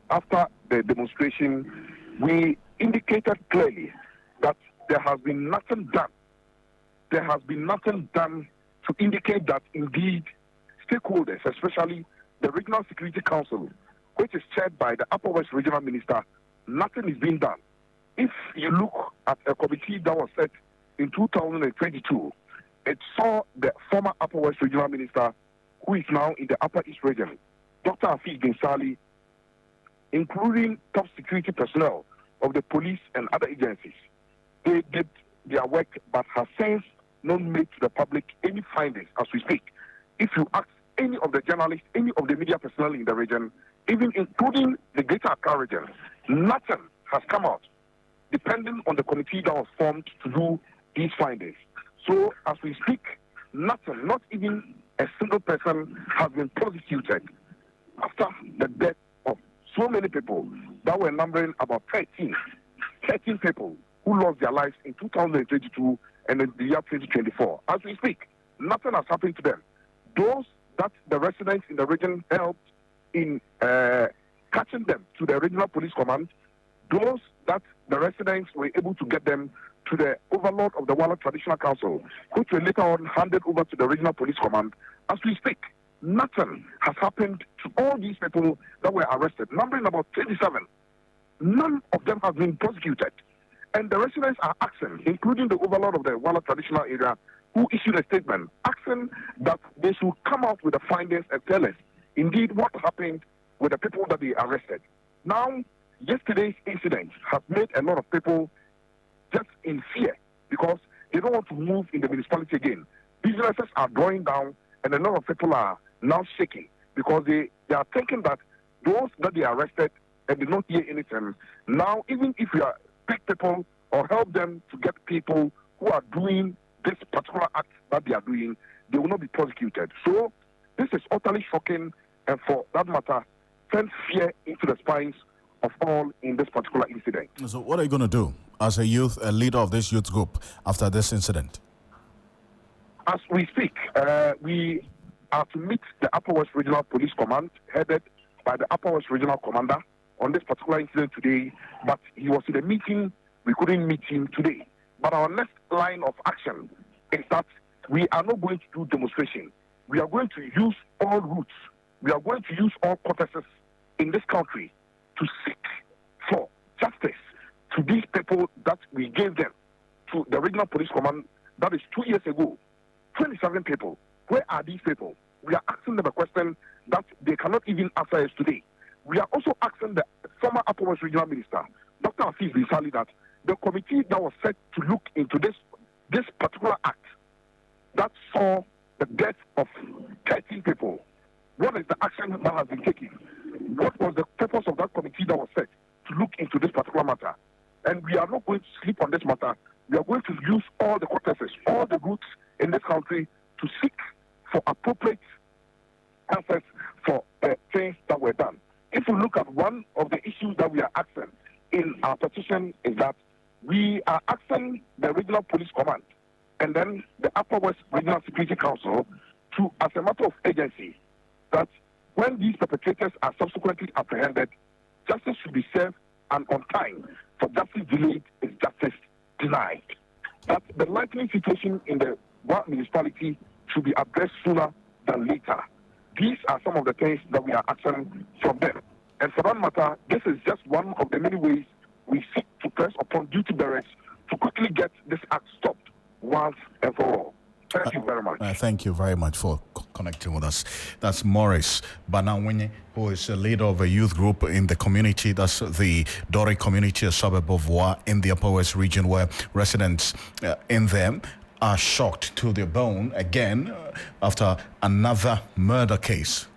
after the demonstration, we indicated clearly that there has been nothing done. There has been nothing done to indicate that indeed stakeholders, especially the Regional Security Council, which is chaired by the Upper West Regional Minister, nothing is being done. If you look at a committee that was set in 2022, it saw the former Upper West Regional Minister, who is now in the Upper East region, Dr. Hafiz bin Sali, including top security personnel of the police and other agencies. They did their work, but have since not made to the public any findings as we speak. If you ask any of the journalists, any of the media personnel in the region, even including the Greater Accra region, nothing has come out, depending on the committee that was formed to do these findings. So as we speak, nothing, not even a single person has been prosecuted after the death of so many people that were numbering about 13 people who lost their lives in 2022 and in the year 2024. As we speak, nothing has happened to them. Those that the residents in the region helped in catching them to the regional police command, those that the residents were able to get them to the overlord of the Walla Traditional Council, which were later on handed over to the regional police command. As we speak, nothing has happened to all these people that were arrested, numbering about 27. None of them have been prosecuted. And the residents are asking, including the overlord of the Walla Traditional area, who issued a statement asking that they should come out with the findings and tell us indeed what happened with the people that they arrested. Now, yesterday's incident has made a lot of people just in fear, because they don't want to move in the municipality again. Businesses are drawing down, and a lot of people are now shaking because they are thinking that those that they arrested and did not hear anything, now even if you are pick people or help them to get people who are doing this particular act that they are doing, they will not be prosecuted. So this is utterly shocking, and for that matter, sends fear into the spines of all in this particular incident. So what are you going to do as a leader of this youth group after this incident? As we speak, we are to meet the Upper West Regional Police Command, headed by the Upper West Regional Commander, on this particular incident today, but he was in a meeting. We couldn't meet him today. But our next line of action is that we are not going to do demonstration. We are going to use all routes. We are going to use all courtesies in this country to seek for justice to these people that we gave them to the Regional Police Command. That is 2 years ago. 27 people. Where are these people? We are asking them a question that they cannot even answer us today. We are also asking the former Upper West Regional Minister, Dr. Hafiz Bin Sali, that the committee that was set to look into this particular act that saw the death of 13 people, what is the action that has been taken? What was the purpose of that committee that was set to look into this particular matter? And we are not going to sleep on this matter. We are going to use all the courtesies, all the routes in this country to seek for appropriate answers for things that were done. If we look at one of the issues that we are asking in our petition is that we are asking the Regional Police Command and then the Upper West Regional Security Council to, as a matter of agency, that when these perpetrators are subsequently apprehended, justice should be served, and on time. For justice delayed is justice denied. That the lightning situation in the one municipality should be addressed sooner than later. These are some of the things that we are asking from them. And for that matter, this is just one of the many ways we seek to press upon duty bearers to quickly get this act stopped once and for all. Thank you very much. Thank you very much for connecting with us. That's Maurice Banawinye, who is a leader of a youth group in the community. That's the Dore community, a suburb of Wa in the Upper West region, where residents in them are shocked to the bone again after another murder case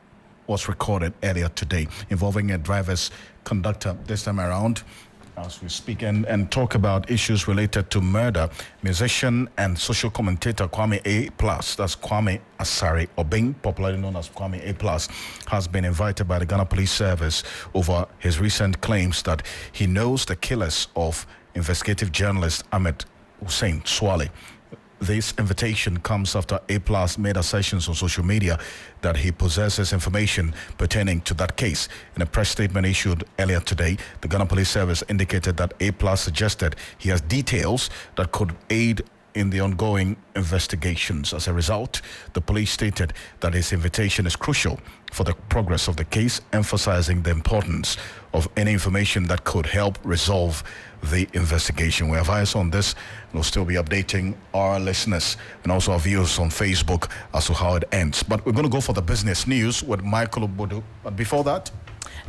was recorded earlier today involving a driver's conductor. This time around, as we speak and talk about issues related to murder, musician and social commentator Kwame A+, that's Kwame Asare Obeng, popularly known as Kwame A+, has been invited by the Ghana Police Service over his recent claims that he knows the killers of investigative journalist Ahmed Hussein Swale. This invitation comes after A+ made assertions on social media that he possesses information pertaining to that case. In a press statement issued earlier today, the Ghana Police Service indicated that A+ suggested he has details that could aid in the ongoing investigations. As a result, the police stated that his invitation is crucial for the progress of the case, emphasizing the importance of any information that could help resolve the investigation. We have eyes on this and we'll still be updating our listeners and also our viewers on Facebook as to how it ends. But we're going to go for the business news with Michael Obodo. But before that,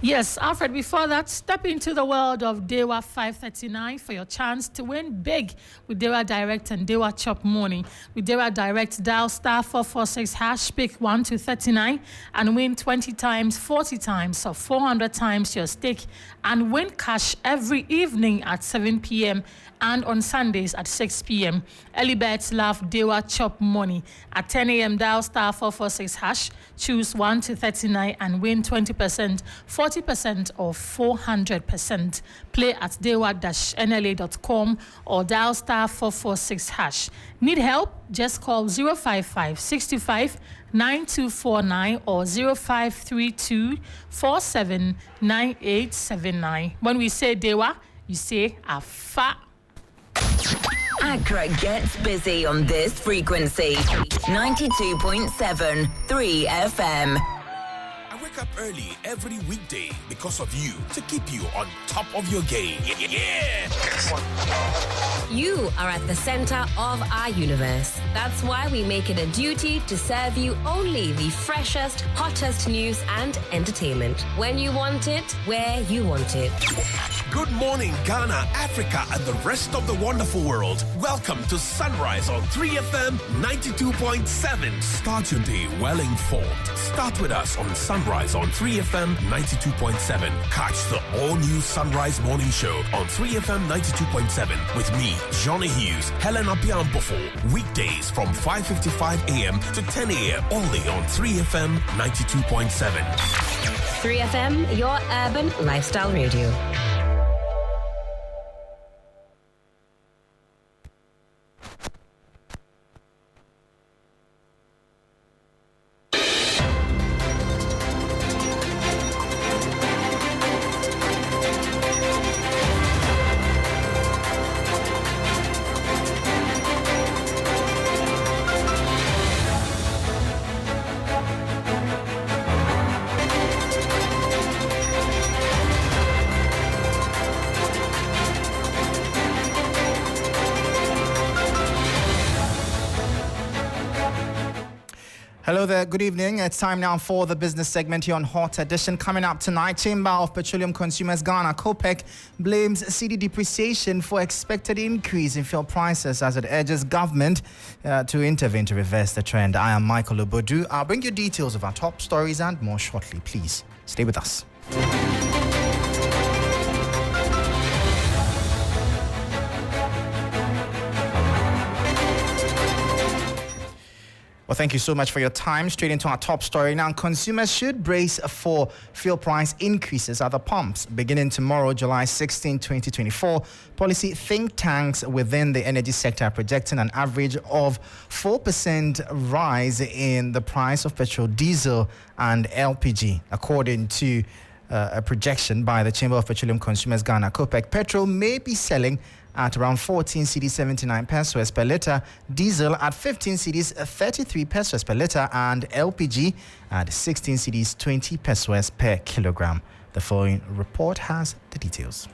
yes, Alfred, before that, step into the world of Dewa 539 for your chance to win big with Dewa Direct and Dewa Chop Money. With Dewa Direct, dial star 446 hash, pick 1 to 39 and win 20 times, 40 times or 400 times your stake and win cash every evening at 7 p.m. and on Sundays at 6 p.m. Early birds love Dewa Chop Money. At 10 a.m., dial star 446 hash, choose 1 to 39 and win 20%, 40% or 400%. Play at dewa-nla.com or dial star 446 hash. Need help? Just call 055 65 9249 or 0532 47 9879. When we say Dewa, you say Afa. Accra gets busy on this frequency. 92.7 3 FM. I wake up early every weekday because of you, to keep you on top of your game. Yeah! You are at the center of our universe. That's why we make it a duty to serve you only the freshest, hottest news and entertainment. When you want it, where you want it. Good morning, Ghana, Africa, and the rest of the wonderful world. Welcome to Sunrise on 3FM 92.7. Start your day well informed. Start with us on Sunrise on 3FM 92.7. Catch the all-new Sunrise Morning Show on 3FM 92.7 with me, Johnny Hughes, Helena Biambofo. Weekdays from 5:55 a.m. to 10 a.m. only on 3FM 92.7. 3FM, your urban lifestyle radio. Hello there, good evening. It's time now for the business segment here on Hot Edition. Coming up tonight, Chamber of Petroleum Consumers Ghana, COPEC, blames cedi depreciation for expected increase in fuel prices as it urges government to intervene to reverse the trend. I am Michael Obodu. I'll bring you details of our top stories and more shortly. Please stay with us. Well, thank you so much for your time. Straight into our top story now. Consumers should brace for fuel price increases at the pumps. Beginning tomorrow, July 16, 2024, policy think tanks within the energy sector are projecting an average of 4% rise in the price of petrol, diesel, and LPG. According to a projection by the Chamber of Petroleum Consumers Ghana, COPEC, petrol may be selling at around 14 cedis 79 pesos per litre, diesel at 15 cedis 33 pesos per litre, and LPG at 16 cedis 20 pesos per kilogram. The following report has the details.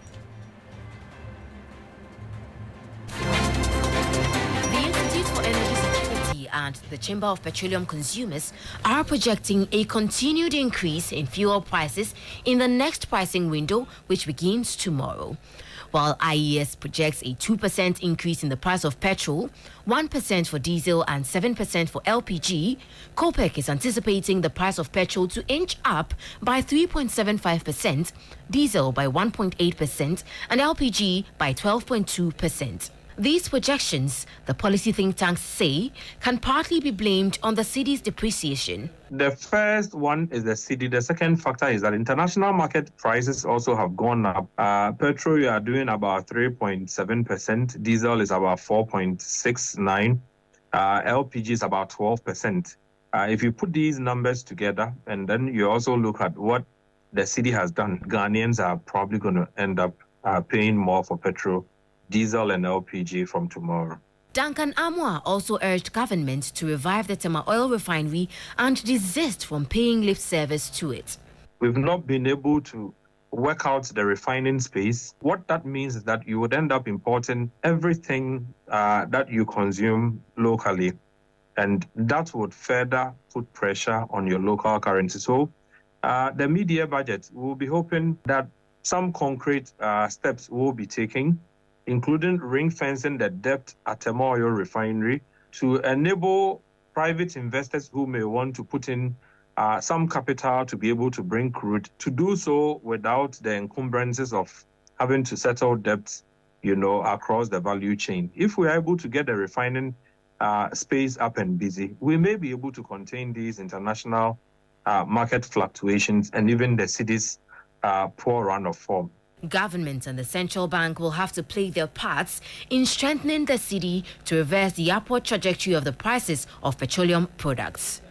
The Institute for Energy Security and the Chamber of Petroleum Consumers are projecting a continued increase in fuel prices in the next pricing window, which begins tomorrow. While IES projects a 2% increase in the price of petrol, 1% for diesel and 7% for LPG, COPEC is anticipating the price of petrol to inch up by 3.75%, diesel by 1.8%, and LPG by 12.2%. These projections, the policy think tanks say, can partly be blamed on the cedi's depreciation. The first one is the cedi. The second factor is that international market prices also have gone up. Petrol, you are doing about 3.7%. Diesel is about 4.69%. LPG is about 12%. If you put these numbers together and then you also look at what the cedi has done, Ghanaians are probably going to end up paying more for petrol, diesel, and LPG from tomorrow. Duncan Amwa also urged government to revive the Tema oil refinery and desist from paying lip service to it. We've not been able to work out the refining space. What that means is that you would end up importing everything that you consume locally, and that would further put pressure on your local currency. So the mid-year budget, we'll be hoping that some concrete steps will be taken, including ring-fencing the debt at Tema Oil Refinery to enable private investors who may want to put in some capital to be able to bring crude, to do so without the encumbrances of having to settle debts, across the value chain. If we're able to get the refining space up and busy, we may be able to contain these international market fluctuations and even the city's poor run of form. Government and the central bank will have to play their parts in strengthening the cedi to reverse the upward trajectory of the prices of petroleum products.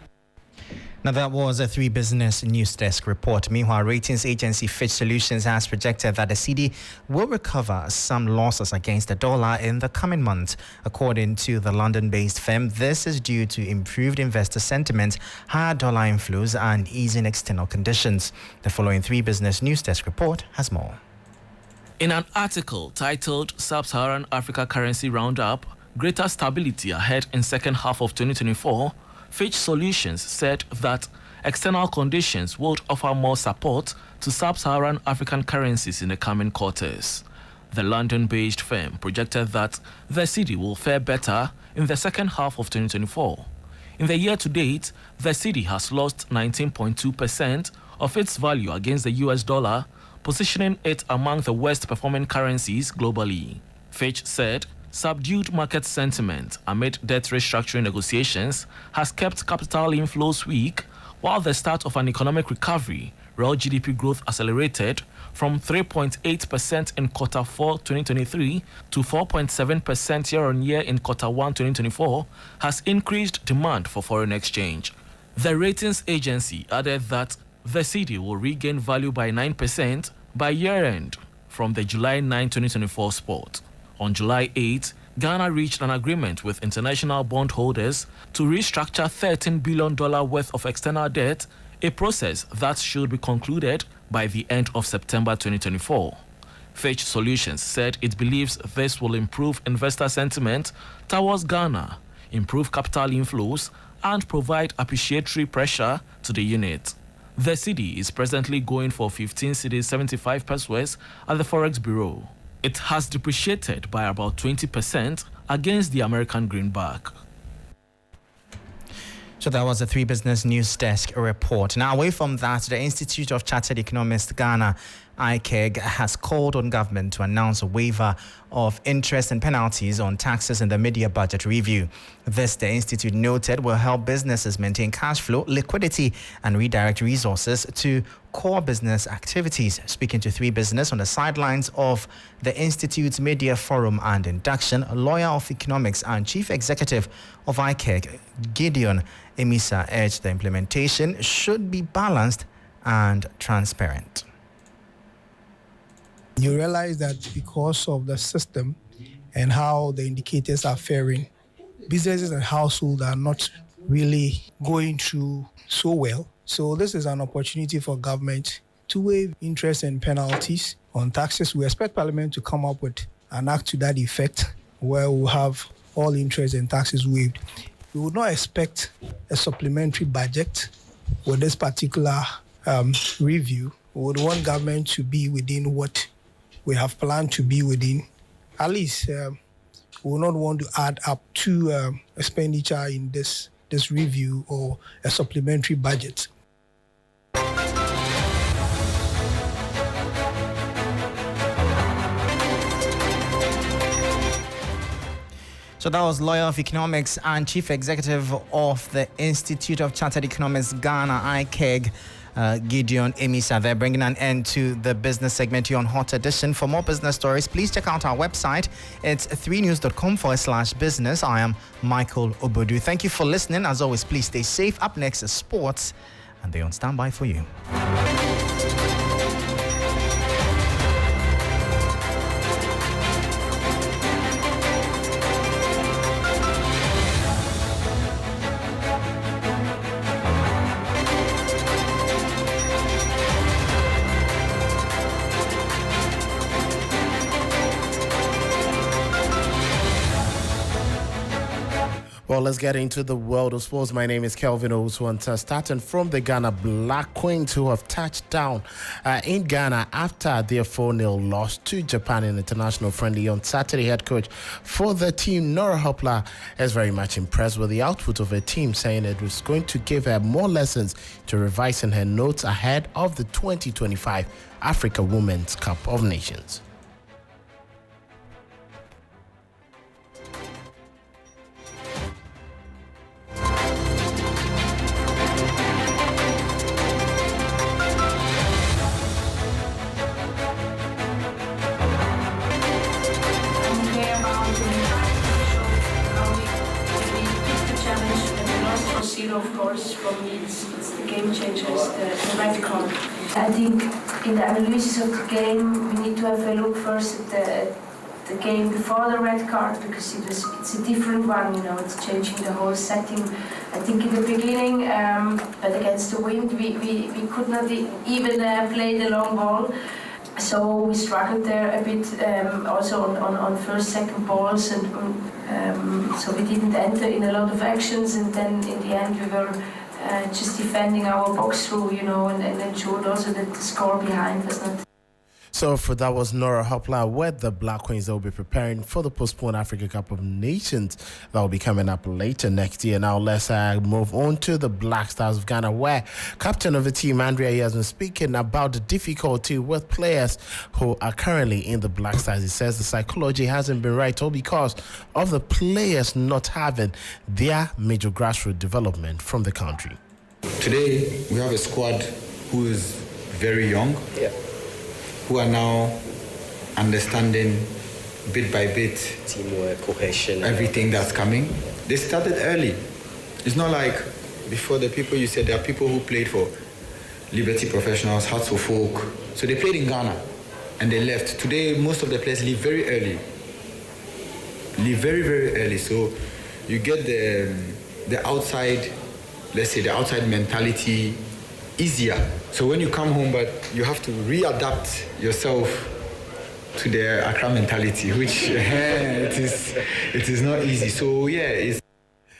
Now, that was a 3 Business News Desk report. Meanwhile, ratings agency Fitch Solutions has projected that the cedi will recover some losses against the dollar in the coming months. According to the London-based firm, this is due to improved investor sentiment, higher dollar inflows, and easing external conditions. The following 3 Business News Desk report has more. In an article titled Sub-Saharan Africa Currency Roundup, Greater Stability Ahead in Second Half of 2024, Fitch Solutions said that external conditions would offer more support to sub-Saharan African currencies in the coming quarters. The London-based firm projected that the cedi will fare better in the second half of 2024. In the year to date, the cedi has lost 19.2% of its value against the US dollar, positioning it among the worst-performing currencies globally. Fitch said subdued market sentiment amid debt restructuring negotiations has kept capital inflows weak, while the start of an economic recovery, real GDP growth accelerated from 3.8% in Q4 2023 to 4.7% year-on-year in Q1 2024, has increased demand for foreign exchange. The ratings agency added that the cedi will regain value by 9% by year-end from the July 9, 2024 spot. On July 8, Ghana reached an agreement with international bondholders to restructure $13 billion worth of external debt, a process that should be concluded by the end of September 2024. Fitch Solutions said it believes this will improve investor sentiment towards Ghana, improve capital inflows, and provide appreciatory pressure to the unit. The cedi is presently going for 15 cedis 75 pesos at the Forex Bureau. It has depreciated by about 20% against the American greenback. So that was the 3 Business News Desk report. Now, away from that, the Institute of Chartered Economists Ghana, ICAG, has called on government to announce a waiver of interest and penalties on taxes in the mid-year budget review. This, the Institute noted, will help businesses maintain cash flow, liquidity, and redirect resources to core business activities. Speaking to 3 Business on the sidelines of the Institute's mid-year forum and induction, a lawyer of economics and chief executive of ICAG, Gideon Emisa, urged the implementation should be balanced and transparent. You realize that because of the system and how the indicators are faring, businesses and households are not really going through so well. So this is an opportunity for government to waive interest and penalties on taxes. We expect Parliament to come up with an act to that effect where we'll have all interest and taxes waived. We would not expect a supplementary budget with this particular review. We would want government to be within what we have planned to be within. At least we will not want to add up to expenditure in this review or a supplementary budget. So that was lawyer of economics and chief executive of the Institute of Chartered Economists Ghana, ICAG, Gideon Emisa. They're bringing an end to the business segment here on Hot Edition. For more business stories, please check out our website. It's 3news.com/business. I am Michael Obodu. Thank you for listening. As always, please stay safe. Up next is sports, and they're on standby for you. Well, let's get into the world of sports. My name is Kelvin Owusu, starting from the Ghana Black Queens, who have touched down in Ghana after their 4-0 loss to Japan in international friendly on Saturday. Head coach for the team, Nora Hopla, is very much impressed with the output of her team, saying it was going to give her more lessons to revising her notes ahead of the 2025 Africa Women's Cup of Nations. Of course, for me, it's the game changers, the red card. I think in the analysis of the game, we need to have a look first at the game before the red card, because it's a different one, it's changing the whole setting. I think in the beginning, but against the wind, we could not even play the long ball. So we struggled there a bit, also on first, second balls, and so we didn't enter in a lot of actions. And then in the end, we were just defending our box through, and ensured also that the score behind was not. So for that was Nora Hopla with the Black Queens that will be preparing for the postponed Africa Cup of Nations that will be coming up later next year. Now let's move on to the Black Stars of Ghana, where captain of the team Andrea he has been speaking about the difficulty with players who are currently in the Black Stars. He says the psychology hasn't been right, all because of the players not having their major grassroots development from the country. Today we have a squad who is very young. Yeah. Who are now understanding bit by bit teamwork, cohesion, everything that's coming. They started early. It's not like before the people you said there are people who played for Liberty Professionals, Hearts of Folk. So they played in Ghana and they left. Today most of the players leave very early. Leave very, very early. So you get the outside, let's say the outside mentality easier. So when you come home, but you have to readapt yourself to the Accra mentality, which it is not easy. So yeah,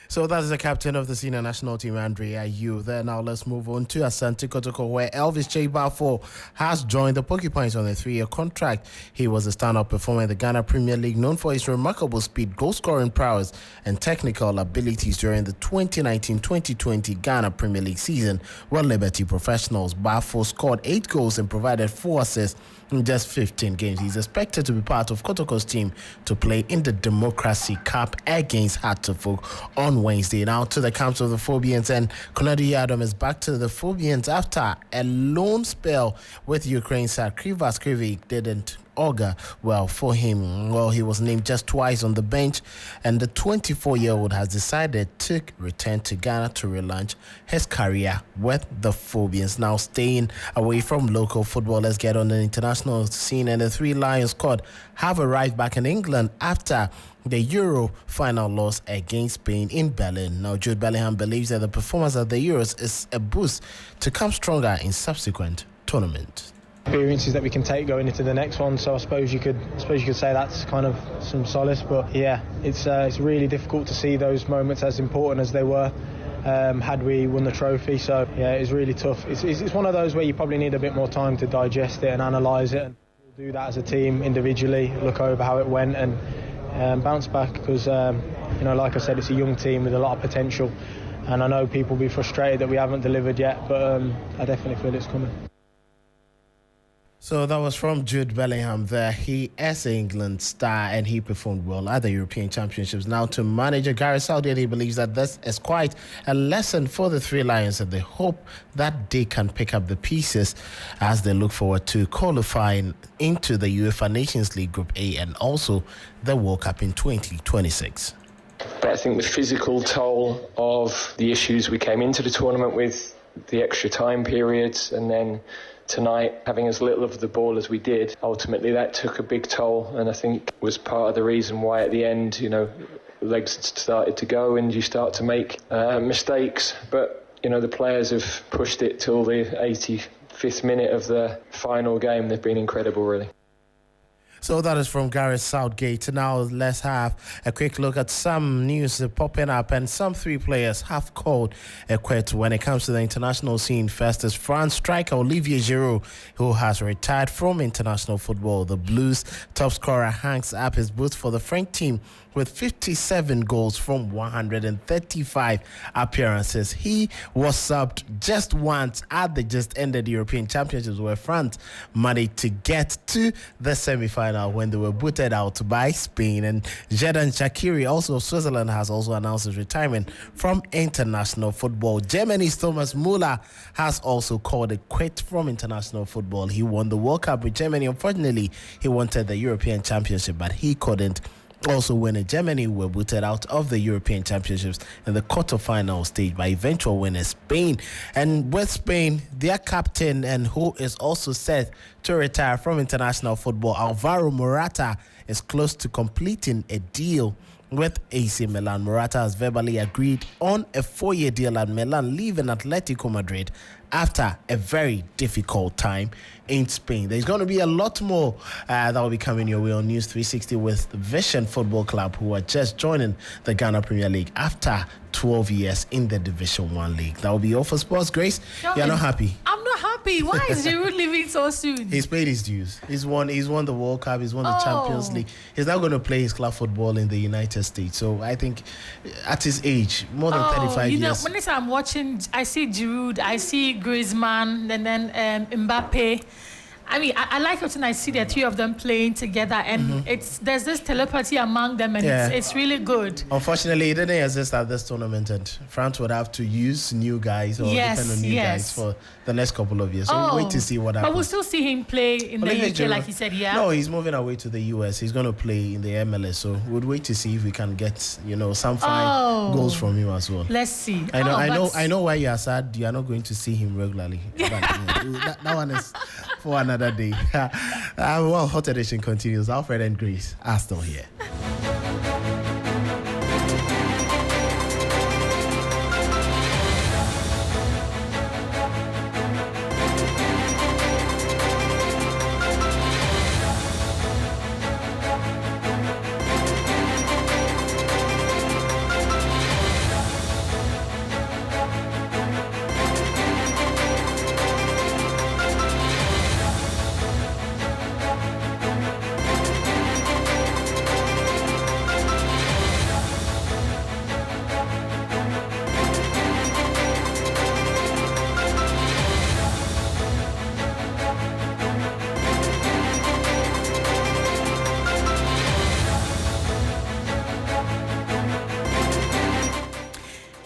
So that is the captain of the senior national team, Andrea Yu. There now let's move on to Asante Kotoko, where Elvis Chebafo has joined the Porcupines on a 3-year contract. He was a standout performer in the Ghana Premier League, known for his remarkable speed, goal-scoring prowess, and technical abilities during the 2019-2020 Ghana Premier League season, where Liberty Professionals Bafo scored 8 goals and provided 4 assists in just 15 games. He's expected to be part of Kotoko's team to play in the Democracy Cup against Hartlepool on Wednesday. Now to the camps of the Phobians, and Konadu Yadom is back to the Phobians after a loan spell with Ukraine side. Krivas Krivik didn't augur well for him. Well, he was named just twice on the bench, and the 24-year-old has decided to return to Ghana to relaunch his career with the Phobians. Now staying away from local football, let's get on the international scene, and the 3 Lions squad have arrived back in England after the Euro final loss against Spain in Berlin. Now Jude Bellingham believes that the performance at the Euros is a boost to come stronger in subsequent tournaments. Experiences that we can take going into the next one, so I suppose you could say that's kind of some solace. But yeah, it's really difficult to see those moments as important as they were had we won the trophy. So yeah, it's really tough. It's one of those where you probably need a bit more time to digest it and analyse it, and we'll do that as a team individually, look over how it went and bounce back, because like I said, it's a young team with a lot of potential, and I know people will be frustrated that we haven't delivered yet, but I definitely feel it's coming. So that was from Jude Bellingham there. He is an England star and he performed well at the European Championships. Now to manager Gary Southgate, he believes that this is quite a lesson for the 3 Lions, and they hope that they can pick up the pieces as they look forward to qualifying into the UEFA Nations League Group A and also the World Cup in 2026. But I think the physical toll of the issues we came into the tournament with, the extra time periods, and then tonight having as little of the ball as we did, ultimately that took a big toll, and I think was part of the reason why at the end, legs started to go and you start to make mistakes. But the players have pushed it till the 85th minute of the final game. They've been incredible, really. So that is from Gareth Southgate. Now let's have a quick look at some news popping up, and some 3 players have called a quit when it comes to the international scene. First is France striker Olivier Giroud, who has retired from international football. The Blues top scorer hangs up his boots for the French team with 57 goals from 135 appearances. He was subbed just once at the just ended European Championships, where France managed to get to the semi-final when they were booted out by Spain. And Xherdan Shaqiri, also of Switzerland, has also announced his retirement from international football. Germany's Thomas Müller has also called it quit from international football. He won the World Cup with Germany. Unfortunately, he wanted the European Championship, but he couldn't. Also, when Germany were booted out of the European Championships in the quarterfinal stage by eventual winner Spain. And with Spain, their captain, and who is also set to retire from international football, Alvaro Morata, is close to completing a deal with AC Milan. Morata has verbally agreed on a 4-year deal at Milan, leaving Atletico Madrid after a very difficult time in Spain. There's going to be a lot more that will be coming your way on News 360 with Vision Football Club, who are just joining the Ghana Premier League after 12 years in the Division 1 League. That will be all for sports. Grace, you're not happy? I'm not happy. Why is Giroud leaving so soon? He's paid his dues. He's won the World Cup. He's won the Champions League. He's now going to play his club football in the United States. So I think at his age, more than 35 years. When I'm watching, I see Giroud, I see Griezmann, and then Mbappe. I mean, I like it when I see the three of them playing together, and there's this telepathy among them, and it's really good. Unfortunately, it didn't exist at this tournament, and France would have to use new guys or depend on new guys for the next couple of years. So we'll wait to see what happens. But we'll still see him play in the UK, like he said, No, he's moving away to the US. He's going to play in the MLS, so we'll wait to see if we can get some fine goals from him as well. Let's see. I know why you are sad. You are not going to see him regularly. But, that one is for another day. Well, Hot Edition continues. Alfred and Grace are still here.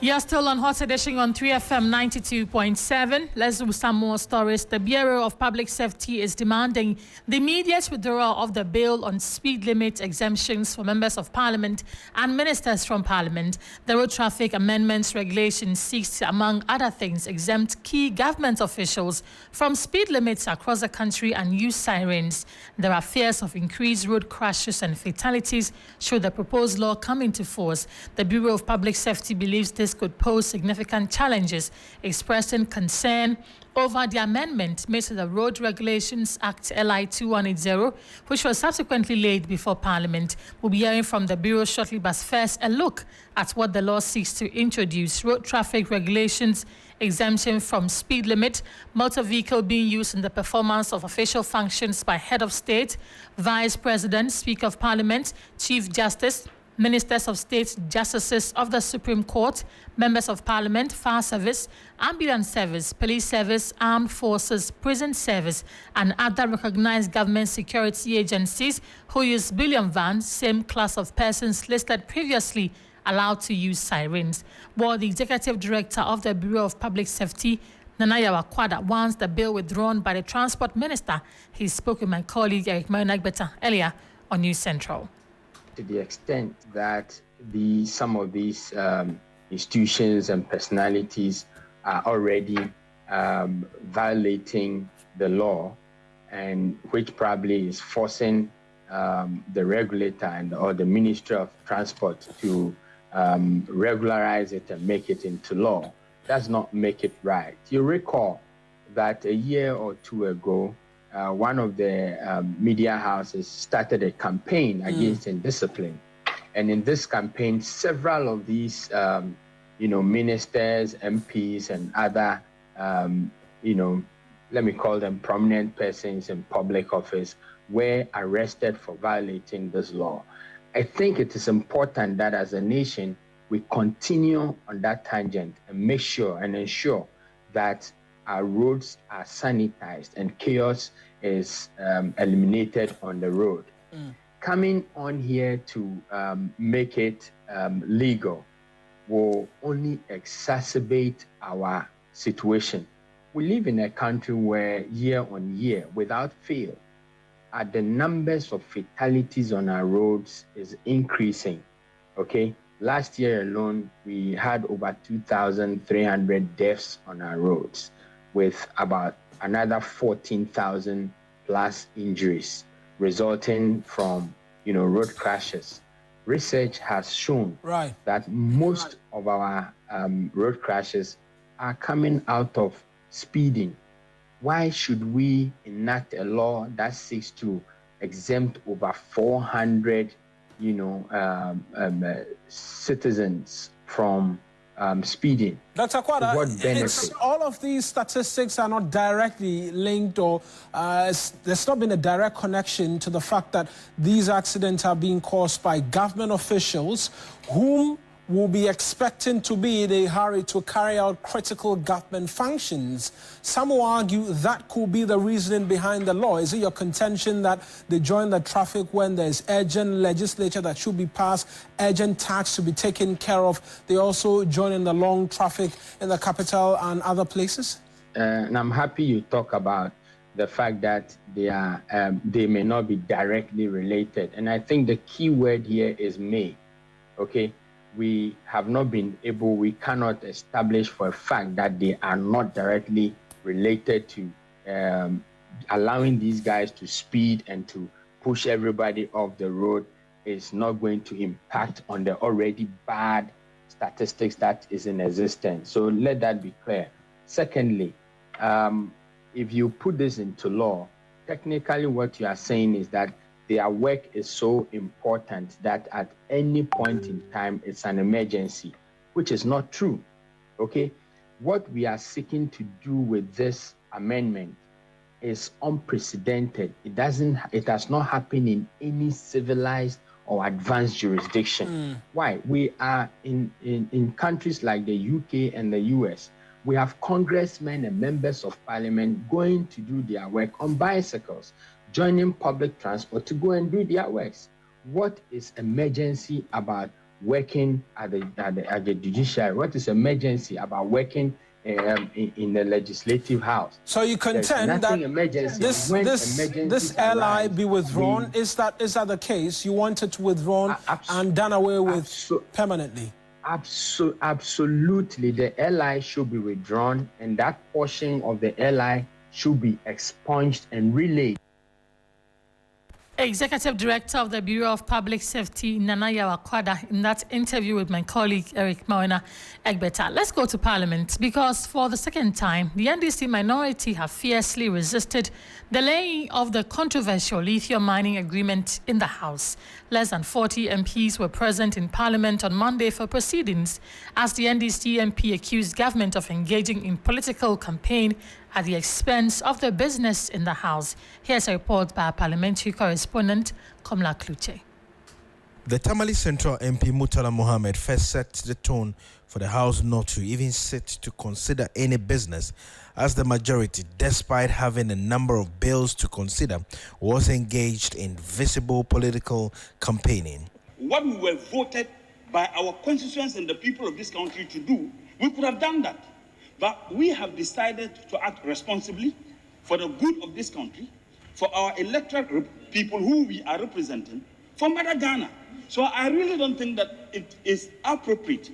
You're still on Hot Edition on 3FM 92.7. Let's do some more stories. The Bureau of Public Safety is demanding the immediate withdrawal of the bill on speed limit exemptions for members of Parliament and ministers from Parliament. The Road Traffic Amendments Regulation seeks to, among other things, exempt key government officials from speed limits across the country and use sirens. There are fears of increased road crashes and fatalities should the proposed law come into force. The Bureau of Public Safety believes this could pose significant challenges, expressing concern over the amendment made to the Road Regulations Act LI 2180, which was subsequently laid before Parliament. We'll be hearing from the Bureau shortly, but first a look at what the law seeks to introduce. Road traffic regulations exemption from speed limit, motor vehicle being used in the performance of official functions by head of state, vice president, speaker of parliament, chief justice, ministers of state, justices of the Supreme Court, members of parliament, fire service, ambulance service, police service, armed forces, prison service, and other recognized government security agencies who use bullion vans, same class of persons listed previously allowed to use sirens. While the executive director of the Bureau of Public Safety, Nanaya Wakwada, wants the bill withdrawn by the transport minister. He spoke with my colleague Agyemang earlier on News Central. To the extent that some of these institutions and personalities are already violating the law, and which probably is forcing the regulator or the Ministry of Transport to regularize it and make it into law, does not make it right. You recall that a year or two ago, one of the media houses started a campaign against indiscipline. And in this campaign, several of these, ministers, MPs, and other, let me call them prominent persons in public office, were arrested for violating this law. I think it is important that as a nation, we continue on that tangent and make sure and ensure that our roads are sanitized and chaos is eliminated on the road. Coming on here to make it legal will only exacerbate our situation. We live in a country where year on year, without fail, the numbers of fatalities on our roads is increasing, okay? Last year alone, we had over 2,300 deaths on our roads, with about another 14,000 plus injuries resulting from, road crashes. research has shown that most of our road crashes are coming out of speeding. Why should we enact a law that seeks to exempt over 400, citizens from speeding? Dr. Kwada, what benefit? All of these statistics are not directly linked, or there's not been a direct connection to the fact that these accidents are being caused by government officials whom will be expecting to be in a hurry to carry out critical government functions. Some will argue that could be the reasoning behind the law. Is it your contention that they join the traffic when there's urgent legislature that should be passed, urgent tax to be taken care of? They also join in the long traffic in the capital and other places? And I'm happy you talk about the fact that they may not be directly related. And I think the key word here is may, okay? We have not been able, we cannot establish for a fact that they are not directly related to allowing these guys to speed and to push everybody off the road is not going to impact on the already bad statistics that is in existence. So let that be clear. Secondly, if you put this into law, technically what you are saying is that their work is so important that at any point in time, it's an emergency, which is not true, okay? What we are seeking to do with this amendment is unprecedented. It has not happened in any civilized or advanced jurisdiction. Why? We are in countries like the UK and the US, we have congressmen and members of parliament going to do their work on bicycles, joining public transport to go and do their works. What is emergency about working at the judiciary? What is emergency about working in the legislative house? So you contend that this LI be withdrawn? Is that the case? You want it withdrawn and done away with permanently? Absolutely. The LI should be withdrawn, and that portion of the LI should be expunged and relayed. Executive Director of the Bureau of Public Safety, Nana Yawakwada, in that interview with my colleague Eric Mawena Egbeta. Let's go to Parliament, because for the second time, the NDC minority have fiercely resisted the laying of the controversial lithium mining agreement in the House. Less than 40 MPs were present in Parliament on Monday for proceedings as the NDC MP accused government of engaging in political campaign at the expense of the business in the House. Here's a report by our parliamentary correspondent, Komla Kluche. The Tamale Central MP Murtala Mohammed first set the tone for the House not to even sit to consider any business, as the majority, despite having a number of bills to consider, was engaged in visible political campaigning. What we were voted by our constituents and the people of this country to do, we could have done that. But we have decided to act responsibly for the good of this country, for our elected people who we are representing, for Mother Ghana. So I really don't think that it is appropriate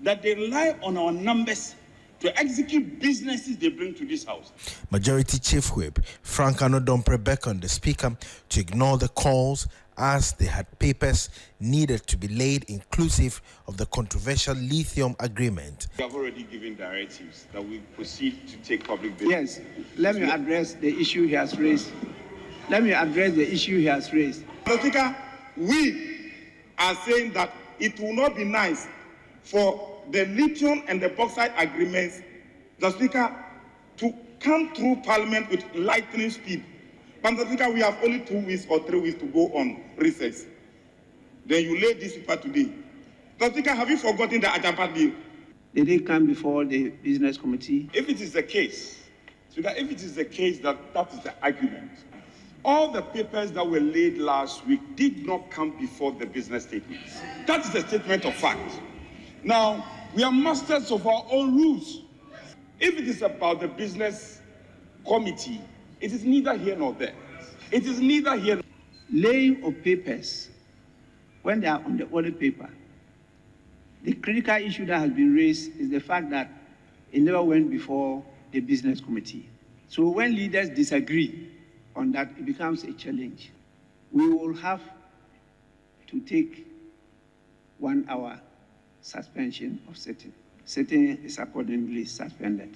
that they rely on our numbers to execute businesses they bring to this House. Majority Chief Whip Frank Anodompe beckoned the Speaker to ignore the calls, as they had papers needed to be laid inclusive of the controversial lithium agreement. We have already given directives that we proceed to take public business. Yes, let me address the issue he has raised. Mr. Speaker, we are saying that it will not be nice for the lithium and the bauxite agreements, the Speaker, to come through Parliament with lightning speed. But Mr. Speaker, we have only 2 weeks or 3 weeks to go on recess. Then you lay this paper today. Mr. Speaker, have you forgotten the Agyemang deal? Did it come before the business committee? If it is the case, Speaker, if it is the case that is the argument, all the papers that were laid last week did not come before the business statements. That is a statement of fact. Now, we are masters of our own rules. If it is about the business committee, it is neither here nor there. It is neither here. Laying of papers, when they are on the audit paper, the critical issue that has been raised is the fact that it never went before the business committee. So when leaders disagree on that, it becomes a challenge. We will have to take 1 hour suspension of sitting. Sitting is accordingly suspended.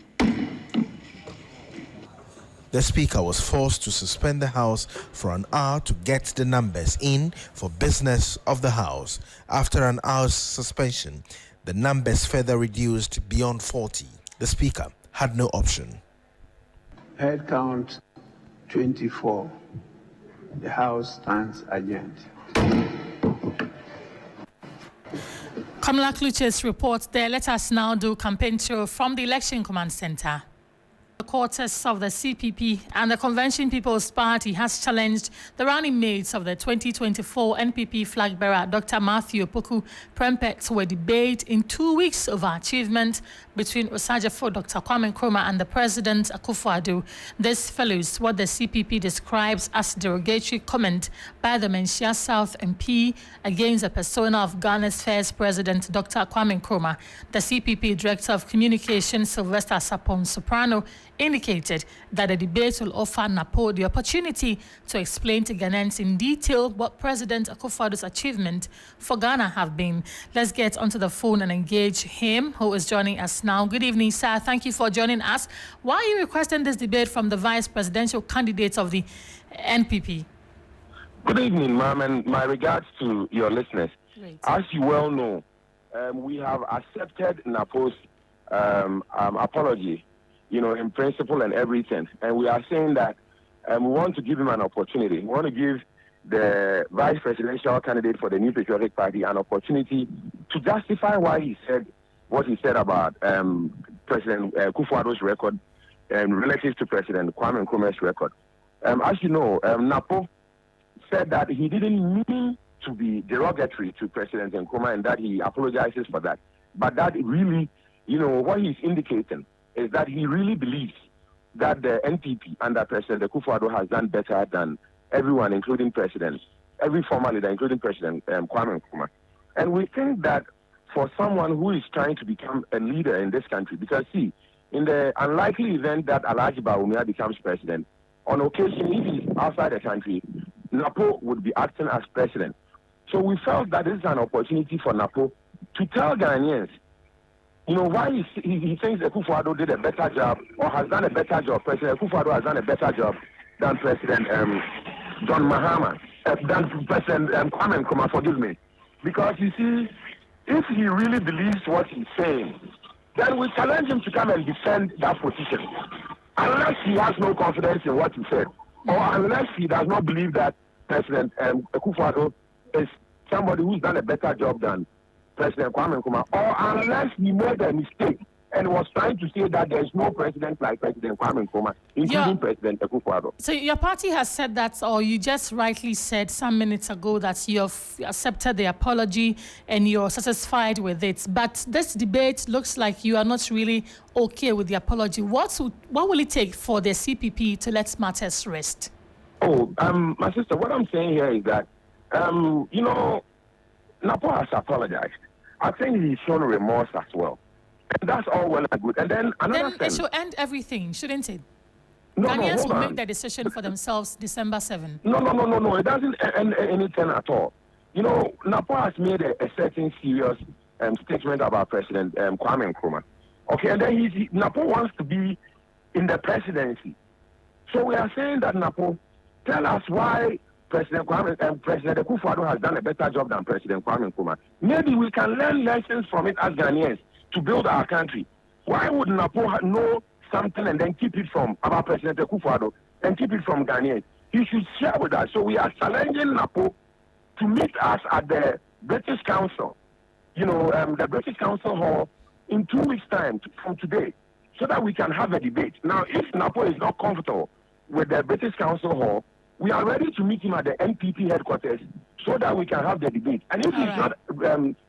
The Speaker was forced to suspend the House for an hour to get the numbers in for business of the House. After an hour's suspension, the numbers further reduced beyond 40. The Speaker had no option. Head count 24. The House stands adjourned. Kamala Kluche's report there. Let us now do campaign tour from the Election Command Center. The quarters of the CPP and the Convention People's Party has challenged the running mates of the 2024 NPP flag bearer, Dr. Matthew Opoku Prempeh, to a debate in 2 weeks over achievement between Osajefo Dr. Kwame Nkrumah and the President Akufo-Addo. This follows what the CPP describes as derogatory comment by the Menchia South MP against the persona of Ghana's first President, Dr. Kwame Nkrumah. The CPP Director of Communications, Sylvester Sapon Soprano, indicated that the debate will offer NAPO the opportunity to explain to Ghanaians in detail what President Akufo-Addo's achievement for Ghana have been. Let's get onto the phone and engage him, who is joining us now. Good evening, sir. Thank you for joining us. Why are you requesting this debate from the vice presidential candidates of the NPP? Good evening, ma'am, and my regards to your listeners. Great. As you well know, we have accepted NAPO's apology, in principle and everything. And we are saying that we want to give him an opportunity. We want to give the vice presidential candidate for the New Patriotic Party an opportunity to justify why he said what he said about President Akufo-Addo's record relative to President Kwame Nkrumah's record. As you know, NAPO said that he didn't mean to be derogatory to President Nkrumah and that he apologizes for that. But that really, what he's indicating is that he really believes that the NPP under President Akufo-Addo has done better than everyone, including every former leader, including President Kwame Nkrumah. And we think that for someone who is trying to become a leader in this country, because see, in the unlikely event that Alhaji Bawumia becomes president, on occasion, if he's outside the country, NAPO would be acting as president. So we felt that this is an opportunity for NAPO to tell Ghanaians why he thinks Akufo-Addo did a better job or has done a better job. President Akufo-Addo has done a better job than President John Mahama, than President Kwame Nkrumah, forgive me. Because you see, if he really believes what he's saying, then we challenge him to come and defend that position. Unless he has no confidence in what he said, or unless he does not believe that President Akufo-Addo is somebody who's done a better job than President Kwame Nkrumah, or unless he made a mistake and was trying to say that there is no president like President Kwame Nkrumah, including President Akufo-Addo. So your party has said that, or you just rightly said some minutes ago that you have accepted the apology and you're satisfied with it. But this debate looks like you are not really okay with the apology. What will it take for the CPP to let matters rest? My sister, what I'm saying here is that, NAPO has apologized. I think he's shown remorse as well. And that's all well and good. And then another thing. It should end everything, shouldn't it? No, Ghanaians will on. make the decision for themselves December 7. No. It doesn't end anything at all. NAPO has made a certain serious statement about President Kwame Nkrumah. Okay, and then NAPO wants to be in the presidency. So we are saying that NAPO, tell us why President Akufo-Addo has done a better job than President Kwame Nkrumah. Maybe we can learn lessons from it as Ghanaians to build our country. Why would NAPO know something and then keep it from about President Akufo-Addo and keep it from Ghanaians? He should share with us. So we are challenging NAPO to meet us at the British Council, the British Council Hall in 2 weeks' time from today, so that we can have a debate. Now, if NAPO is not comfortable with the British Council Hall, we are ready to meet him at the NPP headquarters so that we can have the debate. And if he's not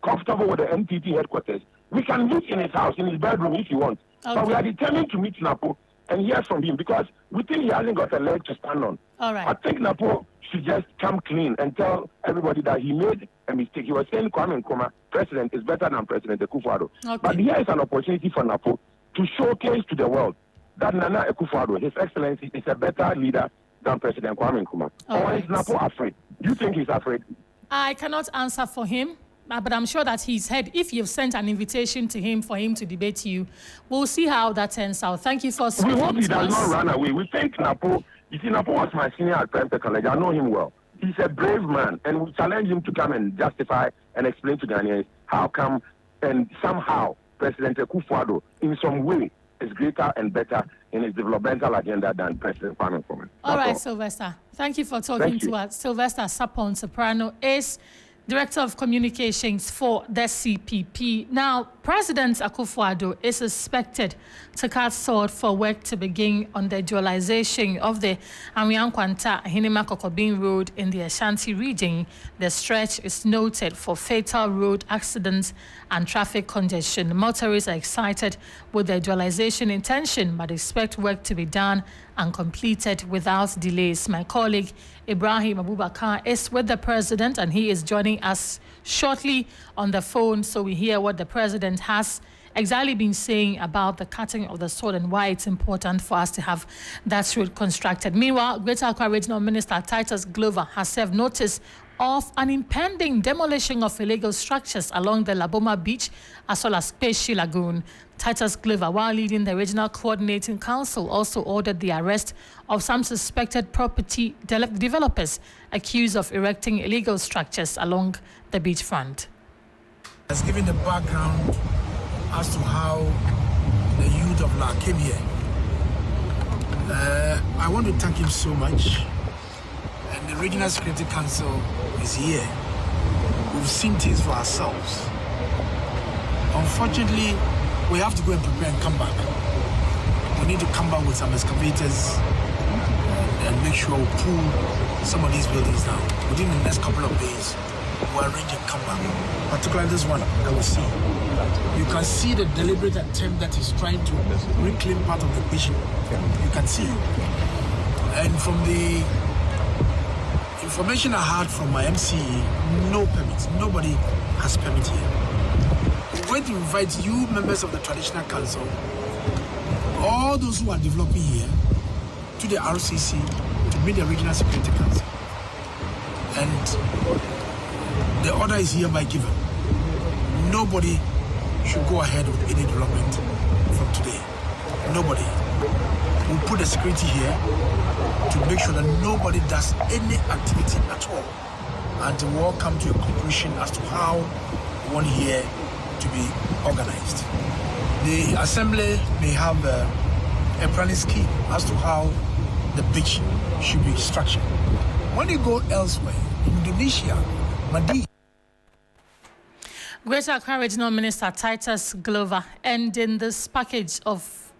comfortable with the NPP headquarters, we can meet in his house, in his bedroom if he wants. Okay. But we are determined to meet NAPO and hear from him because we think he hasn't got a leg to stand on. All right. I think NAPO should just come clean and tell everybody that he made a mistake. He was saying Kwame Nkrumah, president, is better than President Akufo-Addo. Okay. But here is an opportunity for NAPO to showcase to the world that Nana Akufo-Addo, His Excellency, is a better leader than President Kwame Nkrumah. Or is NAPO afraid? Do you think he's afraid? I cannot answer for him. but I'm sure that he's heard. If you've sent an invitation to him for him to debate you, we'll see how that turns out. Thank you for speaking. We hope he does not run away. We think Napo, you see, Napo was my senior at Prempeh College. I know him well. He's a brave man, and we challenge him to come and justify and explain to Ghanaians how come and somehow President Akufo-Addo in some way is greater and better in his developmental agenda than President Kwame Nkrumah. All right, Sylvester. Thank you for talking to us. Sylvester Sapon Soprano is Director of Communications for the CPP. Now, President Akufo-Addo is expected to cut short for work to begin on the dualization of the Anwiankwanta Hinima Kokobin Road in the Ashanti region. The stretch is noted for fatal road accidents and traffic congestion. Motorists are excited with the dualization intention, but expect work to be done and completed without delays. My colleague Ibrahim Abubakar is with the president, and he is joining us shortly on the phone, so we hear what the president has exactly been saying about the cutting of the sword and why it's important for us to have that road constructed. Meanwhile, Greater Accra Regional Minister Titus Glover has served notice of an impending demolition of illegal structures along the Laboma Beach as well as Peshi Lagoon. Titus Glover, while leading the Regional Coordinating Council, also ordered the arrest of some suspected property developers accused of erecting illegal structures along the beachfront. Has given the background as to how the youth of La came here. I want to thank him so much. And the Regional Security Council is here. We've seen things for ourselves. Unfortunately, we have to go and prepare and come back. We need to come back with some excavators and make sure we pull some of these buildings down. Within the next couple of days, we'll arrange and come back. Particularly this one that we see. You can see the deliberate attempt that he's trying to reclaim part of the vision. You can see. And from the information I had from my MCE, no permits. Nobody has permit here. We're going to invite you, members of the Traditional Council, all those who are developing here, to the RCC to meet the Regional Security Council. And the order is hereby given. Nobody should go ahead with any development from today. Nobody. We'll put the security here to make sure that nobody does any activity at all. And we'll all come to a conclusion as to how we want here to be organized. The assembly may have a planning scheme as to how the beach should be structured. When you go elsewhere, Indonesia, Madi. Greater Accra Regional Minister Titus Glover ending this package of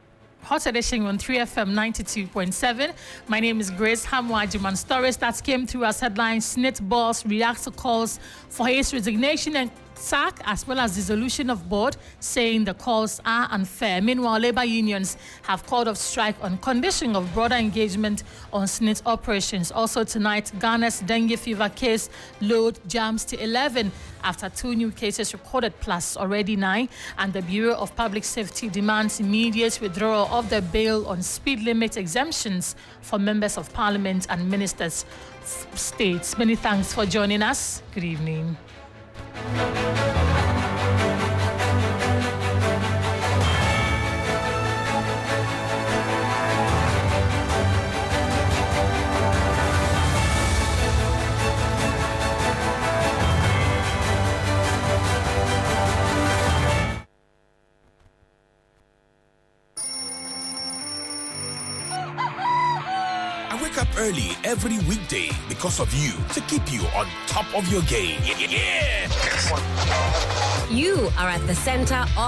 Hot Edition on 3FM 92.7. My name is Grace Hamwa. Agyemang. Stories that came through as headlines: SNIT boss reacts to calls for his resignation and sack, as well as dissolution of board, saying the calls are unfair. Meanwhile, labor unions have called off strike on condition of broader engagement on SNIT operations. Also tonight, Ghana's dengue fever case load jumps to 11 after 2 new cases recorded, plus already 9. And the Bureau of Public Safety demands immediate withdrawal of the bail on speed limit exemptions for members of parliament and ministers of states. Many thanks for joining us. Good evening. Up early every weekday because of you, to keep you on top of your game. Yeah. You are at the center of